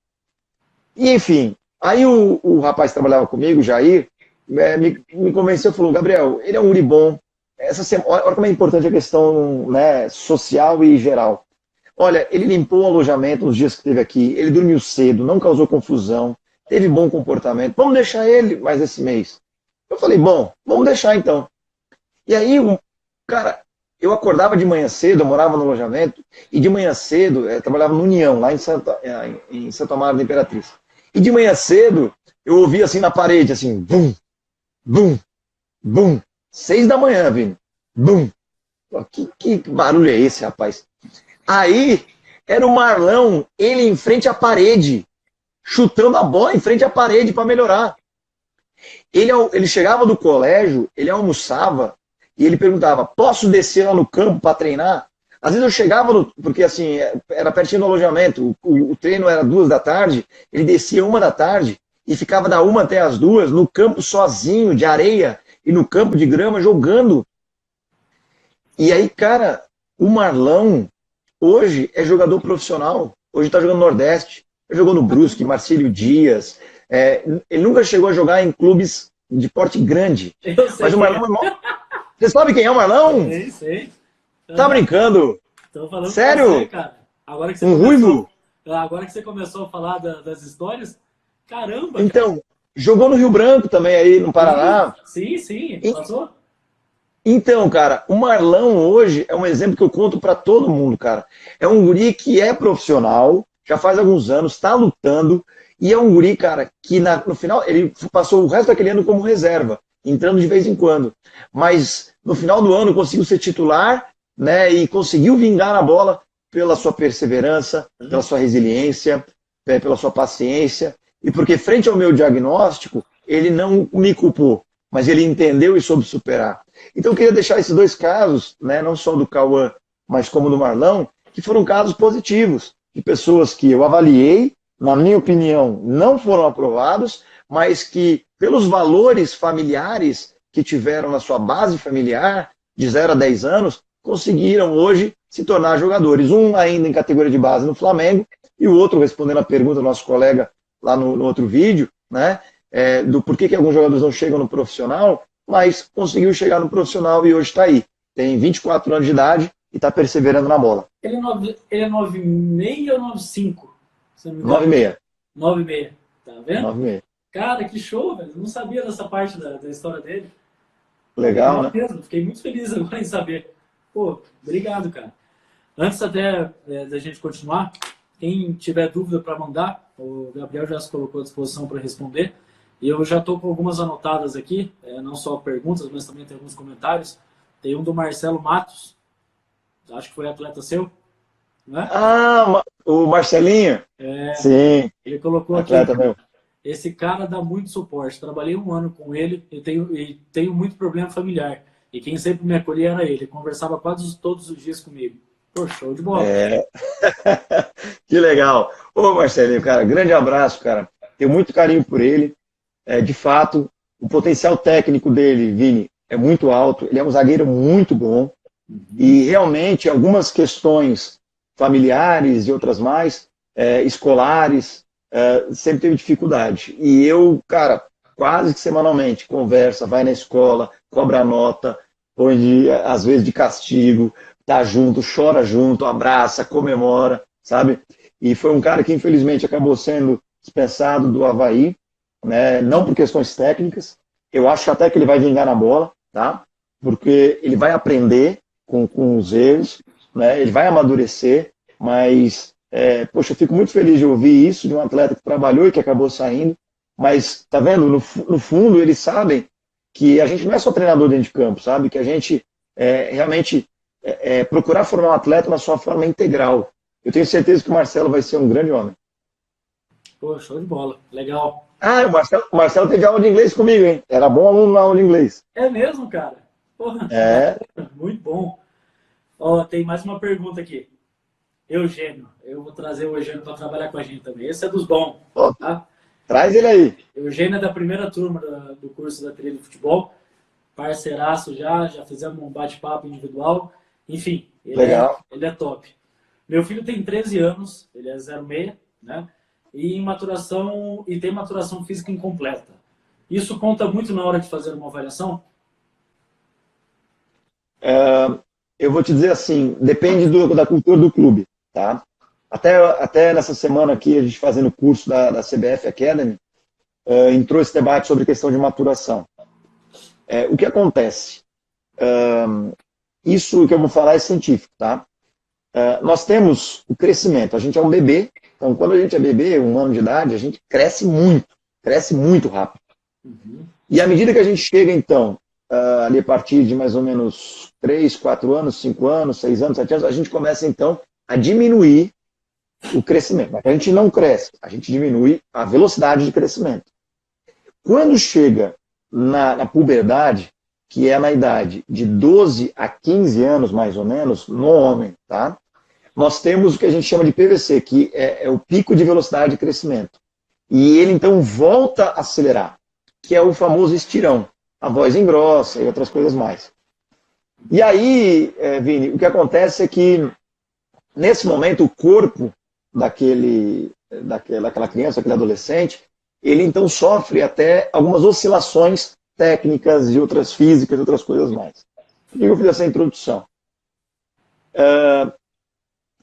Speaker 3: E enfim, aí o rapaz que trabalhava comigo, o Jair, me convenceu, falou, Gabriel, ele é um guri bom. Olha como é importante a questão, né, social e geral. Olha, ele limpou o alojamento nos dias que esteve aqui, ele dormiu cedo, não causou confusão, teve bom comportamento, vamos deixar ele mais esse mês. Eu falei, bom, vamos deixar então. E aí, cara, eu acordava de manhã cedo, eu morava no alojamento, e de manhã cedo, eu trabalhava no União, lá em Santo Amaro da Imperatriz. E de manhã cedo, eu ouvia assim na parede, assim, bum, bum, bum, 6 da manhã, Vini, bum. Que barulho é esse, rapaz? Aí, era o Marlão, ele em frente à parede, chutando a bola em frente à parede para melhorar. Ele chegava do colégio, ele almoçava e ele perguntava, posso descer lá no campo para treinar? Às vezes eu chegava, porque assim, era pertinho do alojamento, o treino era 2 da tarde, ele descia 1 da tarde e ficava da 1 até as 2 no campo sozinho, de areia e no campo de grama, jogando. E aí, cara, o Marlão hoje é jogador profissional, hoje está jogando no Nordeste. Ele jogou no Brusque, Marcílio Dias. Ele nunca chegou a jogar em clubes de porte grande. Mas o Marlão é irmão. Você sabe quem é o Marlão?
Speaker 2: Sei.
Speaker 3: Tá brincando?
Speaker 2: Tô falando
Speaker 3: sério?
Speaker 2: Com você, cara. Agora que você
Speaker 3: ruivo?
Speaker 2: Agora que você começou a falar das histórias, caramba!
Speaker 3: Então, jogou no Rio Branco também, aí no Paraná.
Speaker 2: Sim, passou?
Speaker 3: Então, cara, o Marlão hoje é um exemplo que eu conto para todo mundo, cara. É um guri que é profissional, já faz alguns anos, está lutando, e é um guri, cara, que no final, ele passou o resto daquele ano como reserva, entrando de vez em quando. Mas no final do ano conseguiu ser titular, né, e conseguiu vingar na bola pela sua perseverança, pela sua resiliência, pela sua paciência, e porque frente ao meu diagnóstico, ele não me culpou, mas ele entendeu e soube superar. Então eu queria deixar esses 2 casos, né, não só do Cauã, mas como do Marlão, que foram casos positivos, de pessoas que eu avaliei, na minha opinião, não foram aprovados, mas que pelos valores familiares que tiveram na sua base familiar, de 0 a 10 anos, conseguiram hoje se tornar jogadores. Um ainda em categoria de base no Flamengo, e o outro, respondendo a pergunta do nosso colega lá no outro vídeo, né, do porquê que alguns jogadores não chegam no profissional, mas conseguiu chegar no profissional e hoje está aí. Tem 24 anos de idade e está perseverando na bola.
Speaker 2: Ele é 9,6 ou 9,5?
Speaker 3: 9,6.
Speaker 2: 9,6. Tá vendo?
Speaker 3: 9,6.
Speaker 2: Cara, que show, velho. Eu não sabia dessa parte da história dele.
Speaker 3: Legal, né?
Speaker 2: Mesmo. Fiquei muito feliz agora em saber. Pô, obrigado, cara. Antes até da gente continuar, quem tiver dúvida para mandar, o Gabriel já se colocou à disposição para responder. E eu já estou com algumas anotadas aqui, não só perguntas, mas também tem alguns comentários. Tem um do Marcelo Matos, acho que foi atleta seu, né?
Speaker 3: Ah, o Marcelinho? Sim.
Speaker 2: Ele colocou
Speaker 3: atleta
Speaker 2: aqui,
Speaker 3: meu.
Speaker 2: Esse cara dá muito suporte. Trabalhei 1 ano com ele e tenho muito problema familiar. E quem sempre me acolhia era ele. Conversava quase todos os dias comigo. Pô, show de bola.
Speaker 3: Que legal. Ô, Marcelinho, cara, grande abraço, cara. Tenho muito carinho por ele. De fato, o potencial técnico dele, Vini, é muito alto. Ele é um zagueiro muito bom. E realmente, algumas questões familiares e outras mais, escolares, sempre teve dificuldade. E eu, cara, quase que semanalmente conversa, vai na escola, cobra nota, onde às vezes de castigo, tá junto, chora junto, abraça, comemora, sabe? E foi um cara que infelizmente acabou sendo dispensado do Avaí, né? Não por questões técnicas. Eu acho até que ele vai vingar na bola, tá? Porque ele vai aprender com os erros, né? Ele vai amadurecer, mas poxa, eu fico muito feliz de ouvir isso de um atleta que trabalhou e que acabou saindo, mas tá vendo, no fundo eles sabem que a gente não é só treinador dentro de campo, sabe? Que a gente realmente procurar formar um atleta na sua forma integral. Eu tenho certeza que o Marcelo vai ser um grande homem.
Speaker 2: Pô, show de bola. Legal.
Speaker 3: Ah, o Marcelo teve aula de inglês comigo, hein? Era bom aluno na aula de inglês.
Speaker 2: É mesmo, cara? Porra, muito bom. Ó, tem mais uma pergunta aqui. Eugênio. Eu vou trazer o Eugênio para trabalhar com a gente também. Esse é dos bons. Tá?
Speaker 3: Traz ele aí.
Speaker 2: Eugênio é da primeira turma do curso da Trilha de Futebol. Parceiraço já fizemos um bate-papo individual. Enfim,
Speaker 3: Legal.
Speaker 2: Ele é top. Meu filho tem 13 anos, ele é 06, né? E tem maturação física incompleta. Isso conta muito na hora de fazer uma avaliação?
Speaker 3: Eu vou te dizer assim, depende da cultura do clube, tá? Até nessa semana aqui, a gente fazendo o curso da CBF Academy, entrou esse debate sobre questão de maturação. O que acontece? Isso que eu vou falar é científico, tá? Nós temos o crescimento, a gente é um bebê, então quando a gente é bebê, 1 ano de idade, a gente cresce muito rápido.
Speaker 2: Uhum.
Speaker 3: E à medida que a gente chega, então, ali a partir de mais ou menos 3, 4 anos, 5 anos, 6 anos, 7 anos, a gente começa, então, a diminuir o crescimento. Mas a gente não cresce, a gente diminui a velocidade de crescimento. Quando chega na puberdade, que é na idade de 12 a 15 anos, mais ou menos, no homem, tá? Nós temos o que a gente chama de PVC, que é o pico de velocidade de crescimento. E ele, então, volta a acelerar, que é o famoso estirão. A voz engrossa e outras coisas mais. E aí, Vini, o que acontece é que, nesse momento, o corpo daquela criança, daquele adolescente, ele, então, sofre até algumas oscilações técnicas e outras físicas e outras coisas mais. Por que eu fiz essa introdução?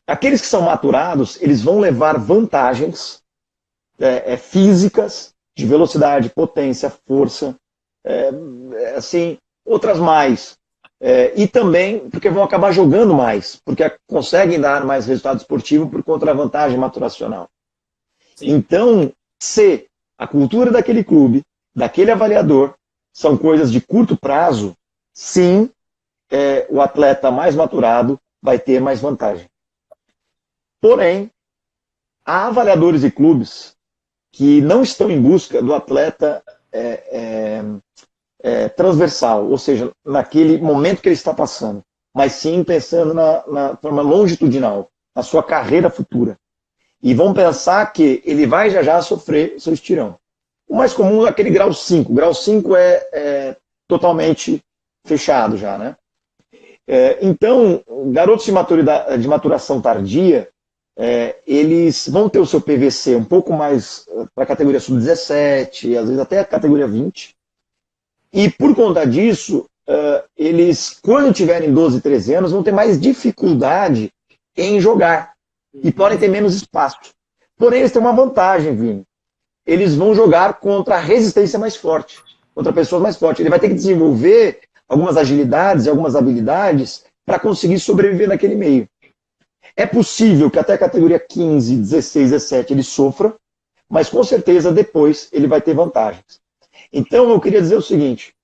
Speaker 3: Aqueles que são maturados, eles vão levar vantagens físicas, de velocidade, potência, força, assim, outras mais. E também porque vão acabar jogando mais, porque conseguem dar mais resultado esportivo por conta da vantagem maturacional. Sim. Então, se a cultura daquele clube, daquele avaliador, são coisas de curto prazo, sim, o atleta mais maturado vai ter mais vantagem. Porém, há avaliadores e clubes que não estão em busca do atleta transversal, ou seja, naquele momento que ele está passando, mas sim pensando na forma longitudinal, na sua carreira futura. E vão pensar que ele vai já sofrer seu estirão. O mais comum é aquele grau 5. Grau 5 é totalmente fechado já, né? Então, garotos de maturação tardia, eles vão ter o seu PVC um pouco mais para a categoria sub-17, às vezes até a categoria 20. E por conta disso, eles, quando tiverem 12, 13 anos, vão ter mais dificuldade em jogar e podem ter menos espaço. Porém, eles têm uma vantagem, Vini. Eles vão jogar contra a resistência mais forte, contra pessoas mais fortes. Ele vai ter que desenvolver algumas agilidades e algumas habilidades para conseguir sobreviver naquele meio. É possível que até a categoria 15, 16, 17 ele sofra, mas com certeza depois ele vai ter vantagens. Então eu queria dizer o seguinte,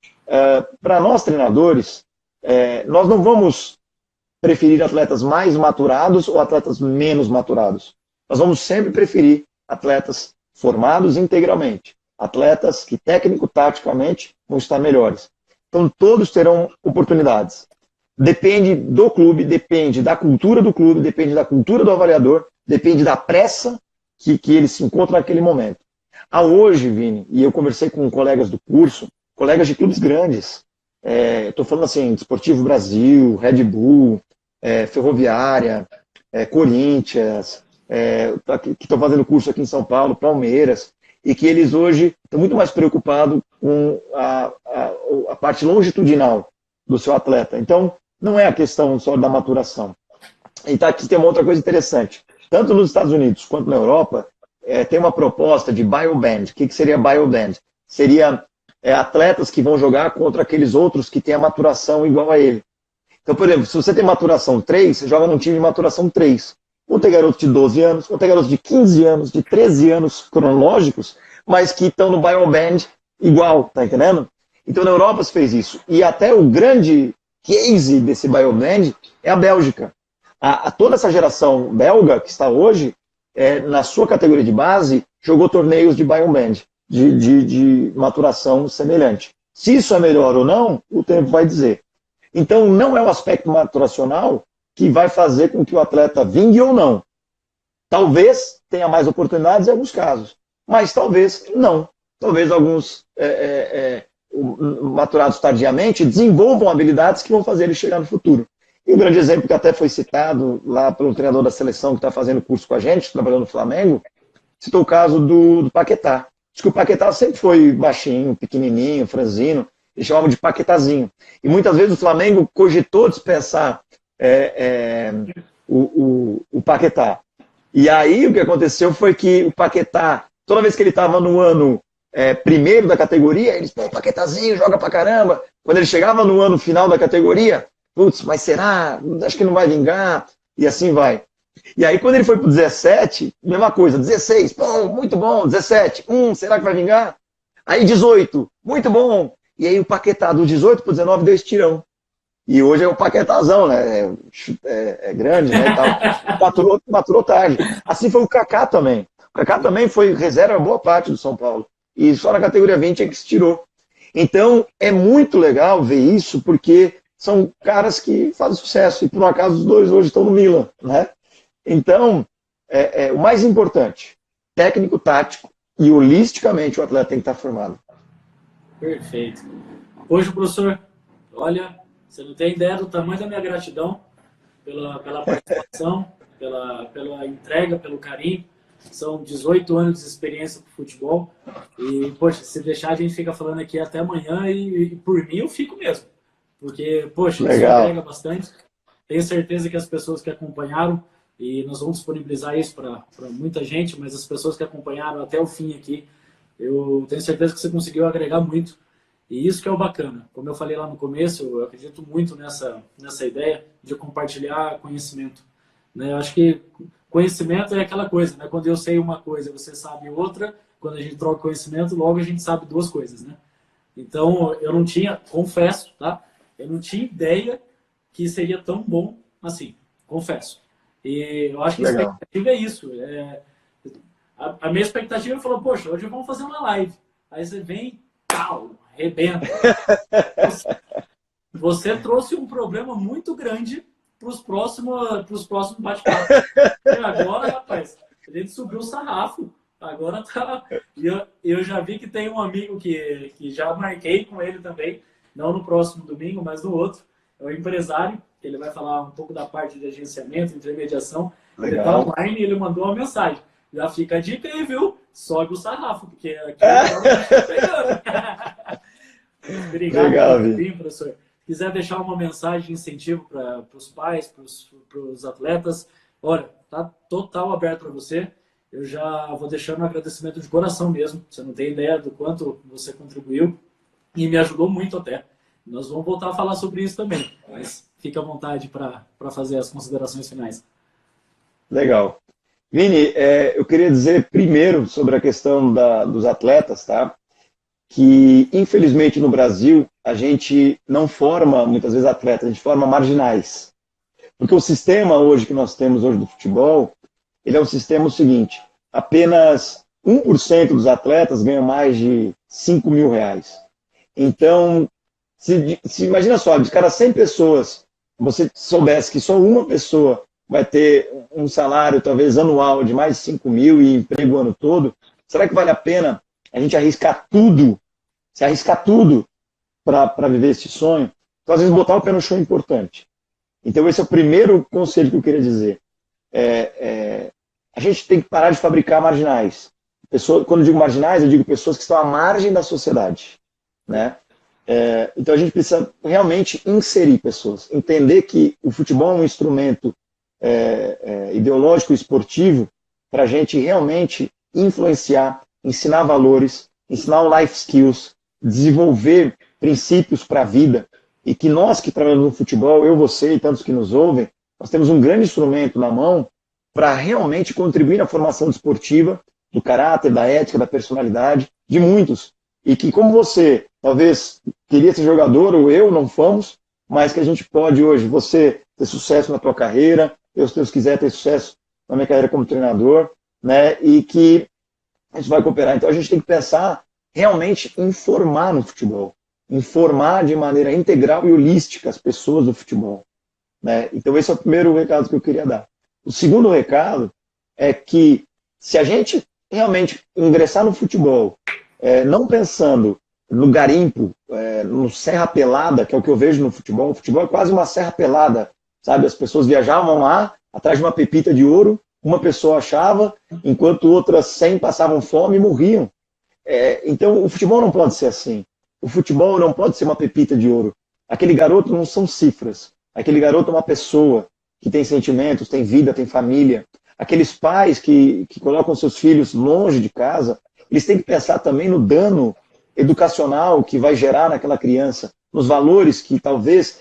Speaker 3: para nós treinadores, nós não vamos preferir atletas mais maturados ou atletas menos maturados. Nós vamos sempre preferir atletas formados integralmente, atletas que técnico-taticamente vão estar melhores. Então todos terão oportunidades. Depende do clube, depende da cultura do clube, depende da cultura do avaliador, depende da pressa que ele se encontra naquele momento. Hoje, Vini, e eu conversei com colegas do curso, colegas de clubes grandes, estou falando assim, Desportivo Brasil, Red Bull, Ferroviária, Corinthians, que estão fazendo curso aqui em São Paulo, Palmeiras, e que eles hoje estão muito mais preocupados com a parte longitudinal do seu atleta. Então, não é a questão só da maturação. E aqui tem uma outra coisa interessante. Tanto nos Estados Unidos quanto na Europa, tem uma proposta de bioband. O que seria bioband? Seria atletas que vão jogar contra aqueles outros que têm a maturação igual a ele. Então, por exemplo, se você tem maturação 3, você joga num time de maturação 3. Vão ter garotos de 12 anos, vão ter garotos de 15 anos, de 13 anos cronológicos, mas que estão no bioband igual, tá entendendo? Então, na Europa se fez isso. E até o grande case desse bioband é a Bélgica. Toda essa geração belga que está hoje, na sua categoria de base, jogou torneios de bioband, de maturação semelhante. Se isso é melhor ou não, o tempo vai dizer. Então, não é o aspecto maturacional que vai fazer com que o atleta vingue ou não. Talvez tenha mais oportunidades em alguns casos, mas talvez não. Talvez alguns maturados tardiamente desenvolvam habilidades que vão fazer ele chegar no futuro. E um grande exemplo que até foi citado lá pelo treinador da seleção que está fazendo curso com a gente, trabalhando no Flamengo, citou o caso do Paquetá. Diz que o Paquetá sempre foi baixinho, pequenininho, franzino, eles chamavam de Paquetazinho. E muitas vezes o Flamengo cogitou dispensar o Paquetá. E aí o que aconteceu foi que o Paquetá, toda vez que ele estava no ano primeiro da categoria, eles, pô, Paquetazinho, joga pra caramba. Quando ele chegava no ano final da categoria, putz, mas será? Acho que não vai vingar. E assim vai. E aí quando ele foi pro 17, mesma coisa, 16, pô, muito bom, 17, será que vai vingar? Aí 18, muito bom. E aí o Paquetá do 18 pro 19 deu esse tirão. E hoje é o Paquetazão, né? É grande, né? E tal. Maturou tarde. Assim foi o Kaká também. O Kaká também foi reserva boa parte do São Paulo. E só na categoria 20 é que se tirou. Então, é muito legal ver isso, porque são caras que fazem sucesso. E por um acaso os dois hoje estão no Milan, né? Então, o mais importante, técnico, tático e holisticamente o atleta tem que estar formado.
Speaker 2: Perfeito. Hoje, professor, olha, você não tem ideia do tamanho da minha gratidão pela participação, pela entrega, pelo carinho. São 18 anos de experiência com futebol. E, poxa, se deixar, a gente fica falando aqui até amanhã e por mim eu fico mesmo. Porque, poxa, isso agrega bastante. Tenho certeza que as pessoas que acompanharam, e nós vamos disponibilizar isso para muita gente, mas as pessoas que acompanharam até o fim aqui, eu tenho certeza que você conseguiu agregar muito. E isso que é o bacana. Como eu falei lá no começo, eu acredito muito nessa ideia de compartilhar conhecimento. Né? Eu acho que conhecimento é aquela coisa, né? Quando eu sei uma coisa, você sabe outra. Quando a gente troca conhecimento, logo a gente sabe duas coisas, né? Então, eu não tinha, confesso, tá? Eu não tinha ideia que seria tão bom assim, confesso. E eu acho que a expectativa é isso. A minha expectativa é falar, poxa, hoje vamos fazer uma live. Aí você vem, tal, arrebenta. Você trouxe um problema muito grande para os próximos bate-papos. E agora, rapaz, a gente subiu o sarrafo. Agora tá. E eu já vi que tem um amigo que já marquei com ele também, não no próximo domingo, mas no outro. É o empresário, que ele vai falar um pouco da parte de agenciamento, intermediação. Ele está
Speaker 3: Legal.
Speaker 2: online e ele mandou uma mensagem. Já fica a dica aí, viu? Sobe o sarrafo, porque aqui agora o bicho tá pegando. Obrigado pelo
Speaker 3: Legal, Vi.
Speaker 2: tempinho, professor. Se quiser deixar uma mensagem de incentivo para os pais, para os atletas, olha, tá total aberto para você. Eu já vou deixando um agradecimento de coração mesmo. Você não tem ideia do quanto você contribuiu e me ajudou muito até. Nós vamos voltar a falar sobre isso também, mas fique à vontade para fazer as considerações finais.
Speaker 3: Legal. Vini, eu queria dizer primeiro sobre a questão dos atletas, tá? Que infelizmente no Brasil a gente não forma muitas vezes atletas, a gente forma marginais. Porque o sistema hoje que nós temos hoje do futebol, ele é um sistema o seguinte, apenas 1% dos atletas ganham mais de 5 mil reais. Então, se imagina só, de cada 100 pessoas, você soubesse que só uma pessoa vai ter um salário talvez anual de mais de 5 mil e emprego o ano todo, será que vale a pena a gente arriscar tudo, se arriscar tudo para viver esse sonho? Então, às vezes, botar o pé no chão é importante. Então, esse é o primeiro conselho que eu queria dizer. A gente tem que parar de fabricar marginais. Quando eu digo marginais, eu digo pessoas que estão à margem da sociedade, né? Então, a gente precisa realmente inserir pessoas, entender que o futebol é um instrumento ideológico e esportivo para a gente realmente influenciar, ensinar valores, ensinar life skills, desenvolver princípios para a vida, e que nós que trabalhamos no futebol, eu, você e tantos que nos ouvem, nós temos um grande instrumento na mão para realmente contribuir na formação desportiva, do caráter, da ética, da personalidade, de muitos. E que, como você, talvez, queria ser jogador, ou eu, não fomos, mas que a gente pode hoje, você ter sucesso na tua carreira, eu, se Deus quiser, ter sucesso na minha carreira como treinador, né? E que a gente vai cooperar. Então, a gente tem que pensar realmente em formar no futebol, informar de maneira integral e holística as pessoas do futebol, né? Então esse é o primeiro recado que eu queria dar. O segundo recado é que se a gente realmente ingressar no futebol, não pensando no garimpo, no serra pelada, que é o que eu vejo no futebol, o futebol é quase uma serra pelada, sabe? As pessoas viajavam lá atrás de uma pepita de ouro, uma pessoa achava, enquanto outras 100 passavam fome e morriam. Então o futebol não pode ser assim. O futebol não pode ser uma pepita de ouro. Aquele garoto não são cifras. Aquele garoto é uma pessoa que tem sentimentos, tem vida, tem família. Aqueles pais que colocam seus filhos longe de casa, eles têm que pensar também no dano educacional que vai gerar naquela criança, nos valores que talvez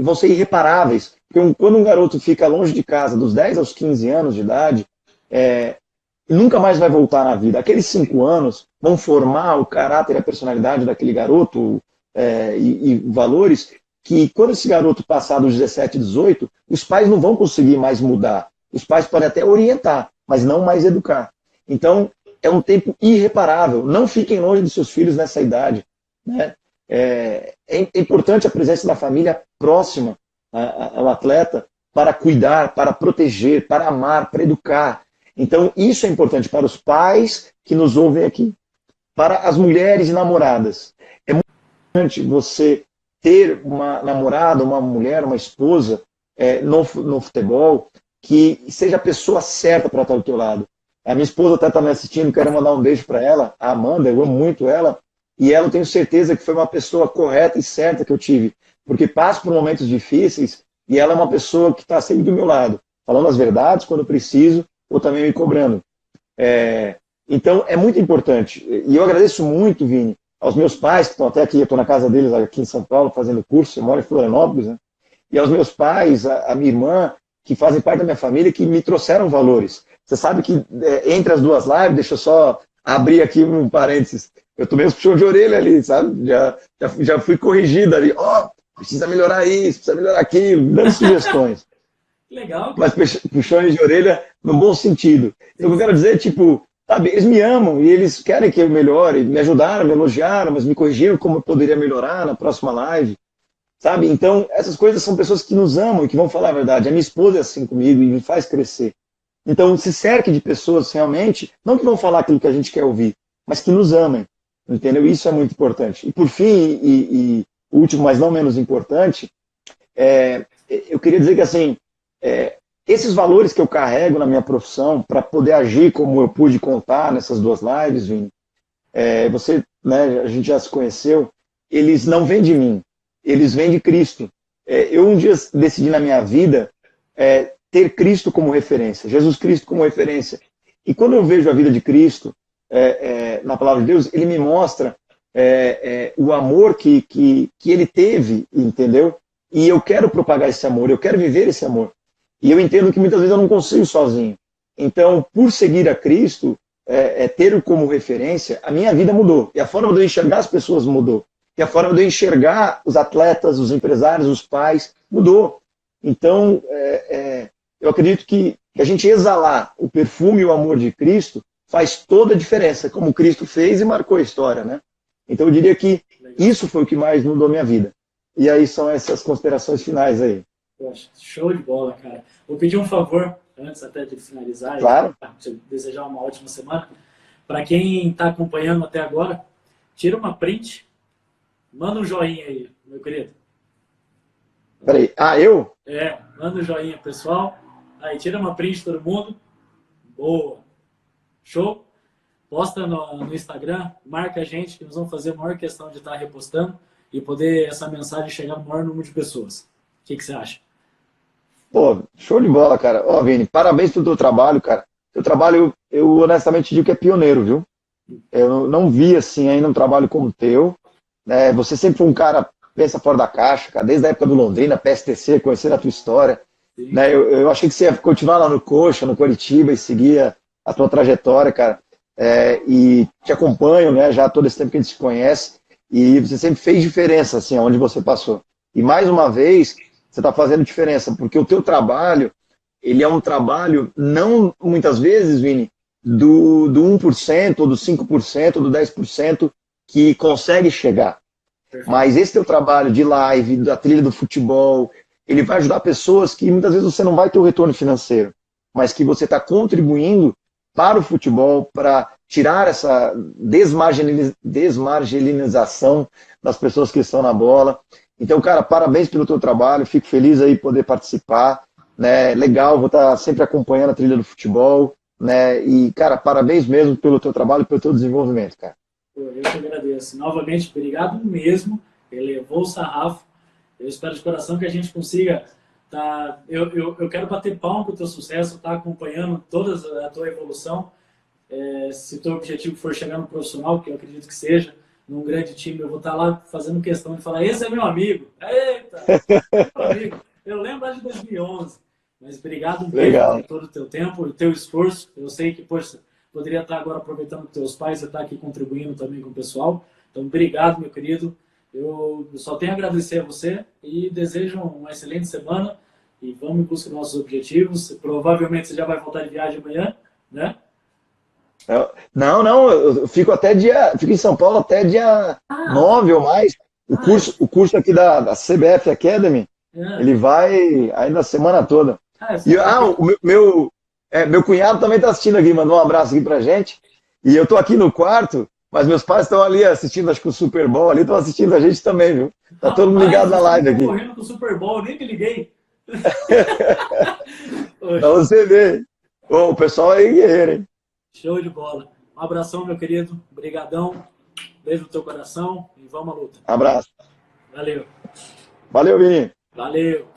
Speaker 3: vão ser irreparáveis. Porque quando um garoto fica longe de casa dos 10 aos 15 anos de idade, nunca mais vai voltar na vida. Aqueles 5 anos vão formar o caráter e a personalidade daquele garoto e valores que, quando esse garoto passar dos 17, 18, os pais não vão conseguir mais mudar. Os pais podem até orientar, mas não mais educar. Então, é um tempo irreparável. Não fiquem longe dos seus filhos nessa idade, né? É importante a presença da família próxima ao atleta para cuidar, para proteger, para amar, para educar. Então, isso é importante para os pais que nos ouvem aqui. Para as mulheres e namoradas. É muito importante você ter uma namorada, uma mulher, uma esposa no futebol que seja a pessoa certa para estar do teu lado. A minha esposa até está me assistindo, quero mandar um beijo para ela, a Amanda, eu amo muito ela, e ela eu tenho certeza que foi uma pessoa correta e certa que eu tive, porque passo por momentos difíceis e ela é uma pessoa que está sempre do meu lado, falando as verdades quando preciso, ou também me cobrando. Então, é muito importante. E eu agradeço muito, Vini, aos meus pais, que estão até aqui, eu estou na casa deles aqui em São Paulo, fazendo curso, eu moro em Florianópolis, né? E aos meus pais, a minha irmã, que fazem parte da minha família, que me trouxeram valores. Você sabe que entre as duas lives, deixa eu só abrir aqui um parênteses, eu tomei uns puxões de orelha ali, sabe? Já fui corrigido ali, precisa melhorar isso, precisa melhorar aquilo, dando sugestões.
Speaker 2: Legal.
Speaker 3: Mas puxões de orelha no bom sentido. Então, eu quero dizer, sabe, eles me amam e eles querem que eu melhore, me ajudaram, me elogiaram, mas me corrigiram como eu poderia melhorar na próxima live, sabe? Então, essas coisas são pessoas que nos amam e que vão falar a verdade. A minha esposa é assim comigo e me faz crescer. Então, se cerque de pessoas realmente, não que vão falar aquilo que a gente quer ouvir, mas que nos amem, entendeu? Isso é muito importante. E por fim, último, mas não menos importante, eu queria dizer que assim, esses valores que eu carrego na minha profissão para poder agir como eu pude contar nessas 2 lives, Vini, você, né, a gente já se conheceu, eles não vêm de mim, eles vêm de Cristo. Eu um dia decidi na minha vida ter Cristo como referência, Jesus Cristo como referência. E quando eu vejo a vida de Cristo na palavra de Deus, ele me mostra o amor que ele teve, entendeu? E eu quero propagar esse amor, eu quero viver esse amor. E eu entendo que muitas vezes eu não consigo sozinho. Então, por seguir a Cristo, ter-o como referência, a minha vida mudou. E a forma de eu enxergar as pessoas mudou. E a forma de eu enxergar os atletas, os empresários, os pais, mudou. Então, eu acredito que a gente exalar o perfume e o amor de Cristo faz toda a diferença, como Cristo fez e marcou a história, né? Então, eu diria que isso foi o que mais mudou a minha vida. E aí são essas considerações finais aí.
Speaker 2: Poxa, show de bola, cara. Vou pedir um favor, antes até de finalizar,
Speaker 3: claro.
Speaker 2: E desejar uma ótima semana. Para quem está acompanhando até agora, tira uma print, manda um joinha aí, meu querido.
Speaker 3: Peraí, eu?
Speaker 2: Manda um joinha, pessoal. Aí, tira uma print todo mundo. Boa. Show? Posta no Instagram, marca a gente, que nós vamos fazer a maior questão de estar repostando e poder essa mensagem chegar no maior número de pessoas. O que você acha?
Speaker 3: Pô, show de bola, cara. Ó, Vini, parabéns pelo teu trabalho, cara. Teu trabalho, eu honestamente digo que é pioneiro, viu? Eu não vi, assim, ainda um trabalho como o teu. Você sempre foi um cara, pensa fora da caixa, cara. Desde a época do Londrina, PSTC, conhecendo a tua história. Né? Eu achei que você ia continuar lá no Coxa, no Coritiba e seguir a tua trajetória, cara. E te acompanho, né, já todo esse tempo que a gente se conhece. E você sempre fez diferença, assim, onde você passou. E mais uma vez, você está fazendo diferença, porque o teu trabalho, ele é um trabalho, não muitas vezes, Vini, do 1%, ou do 5%, ou do 10% que consegue chegar. Mas esse teu trabalho de live, da trilha do futebol, ele vai ajudar pessoas que muitas vezes você não vai ter o retorno financeiro, mas que você está contribuindo para o futebol, para tirar essa desmarginalização das pessoas que estão na bola. Então, cara, parabéns pelo teu trabalho, fico feliz aí poder participar, né? Legal, vou estar sempre acompanhando a trilha do futebol, né? E, cara, parabéns mesmo pelo teu trabalho e pelo teu desenvolvimento, cara.
Speaker 2: Eu que agradeço. Novamente, obrigado mesmo. Elevou o sarrafo. Eu espero de coração que a gente consiga eu quero bater palma para o teu sucesso, estar acompanhando toda a tua evolução. Se o teu objetivo for chegar no profissional, que eu acredito que seja, num grande time, eu vou estar lá fazendo questão de falar, esse é meu amigo. Eita, meu amigo. Eu lembro lá de 2011. Mas obrigado mesmo por todo o teu tempo, o teu esforço. Eu sei que, poxa, poderia estar agora aproveitando com teus pais e estar aqui contribuindo também com o pessoal. Então, obrigado, meu querido. Eu só tenho a agradecer a você e desejo uma excelente semana e vamos em busca dos nossos objetivos. Provavelmente você já vai voltar de viagem amanhã, né?
Speaker 3: Não, eu fico em São Paulo até dia 9 ou mais. O curso aqui da CBF Academy, ele vai ainda a semana toda. Meu cunhado também está assistindo aqui, mandou um abraço aqui pra gente. E eu estou aqui no quarto, mas meus pais estão ali assistindo, acho que o Super Bowl ali, estão assistindo a gente também, viu? Tá todo mundo ligado na live aqui.
Speaker 2: Correndo com o Super Bowl, nem me liguei.
Speaker 3: Pra você ver. Bom, o pessoal aí é guerreiro, hein?
Speaker 2: Show de bola. Um abração, meu querido. Obrigadão. Beijo no teu coração e vamos à luta.
Speaker 3: Abraço.
Speaker 2: Valeu.
Speaker 3: Valeu, Vini.
Speaker 2: Valeu.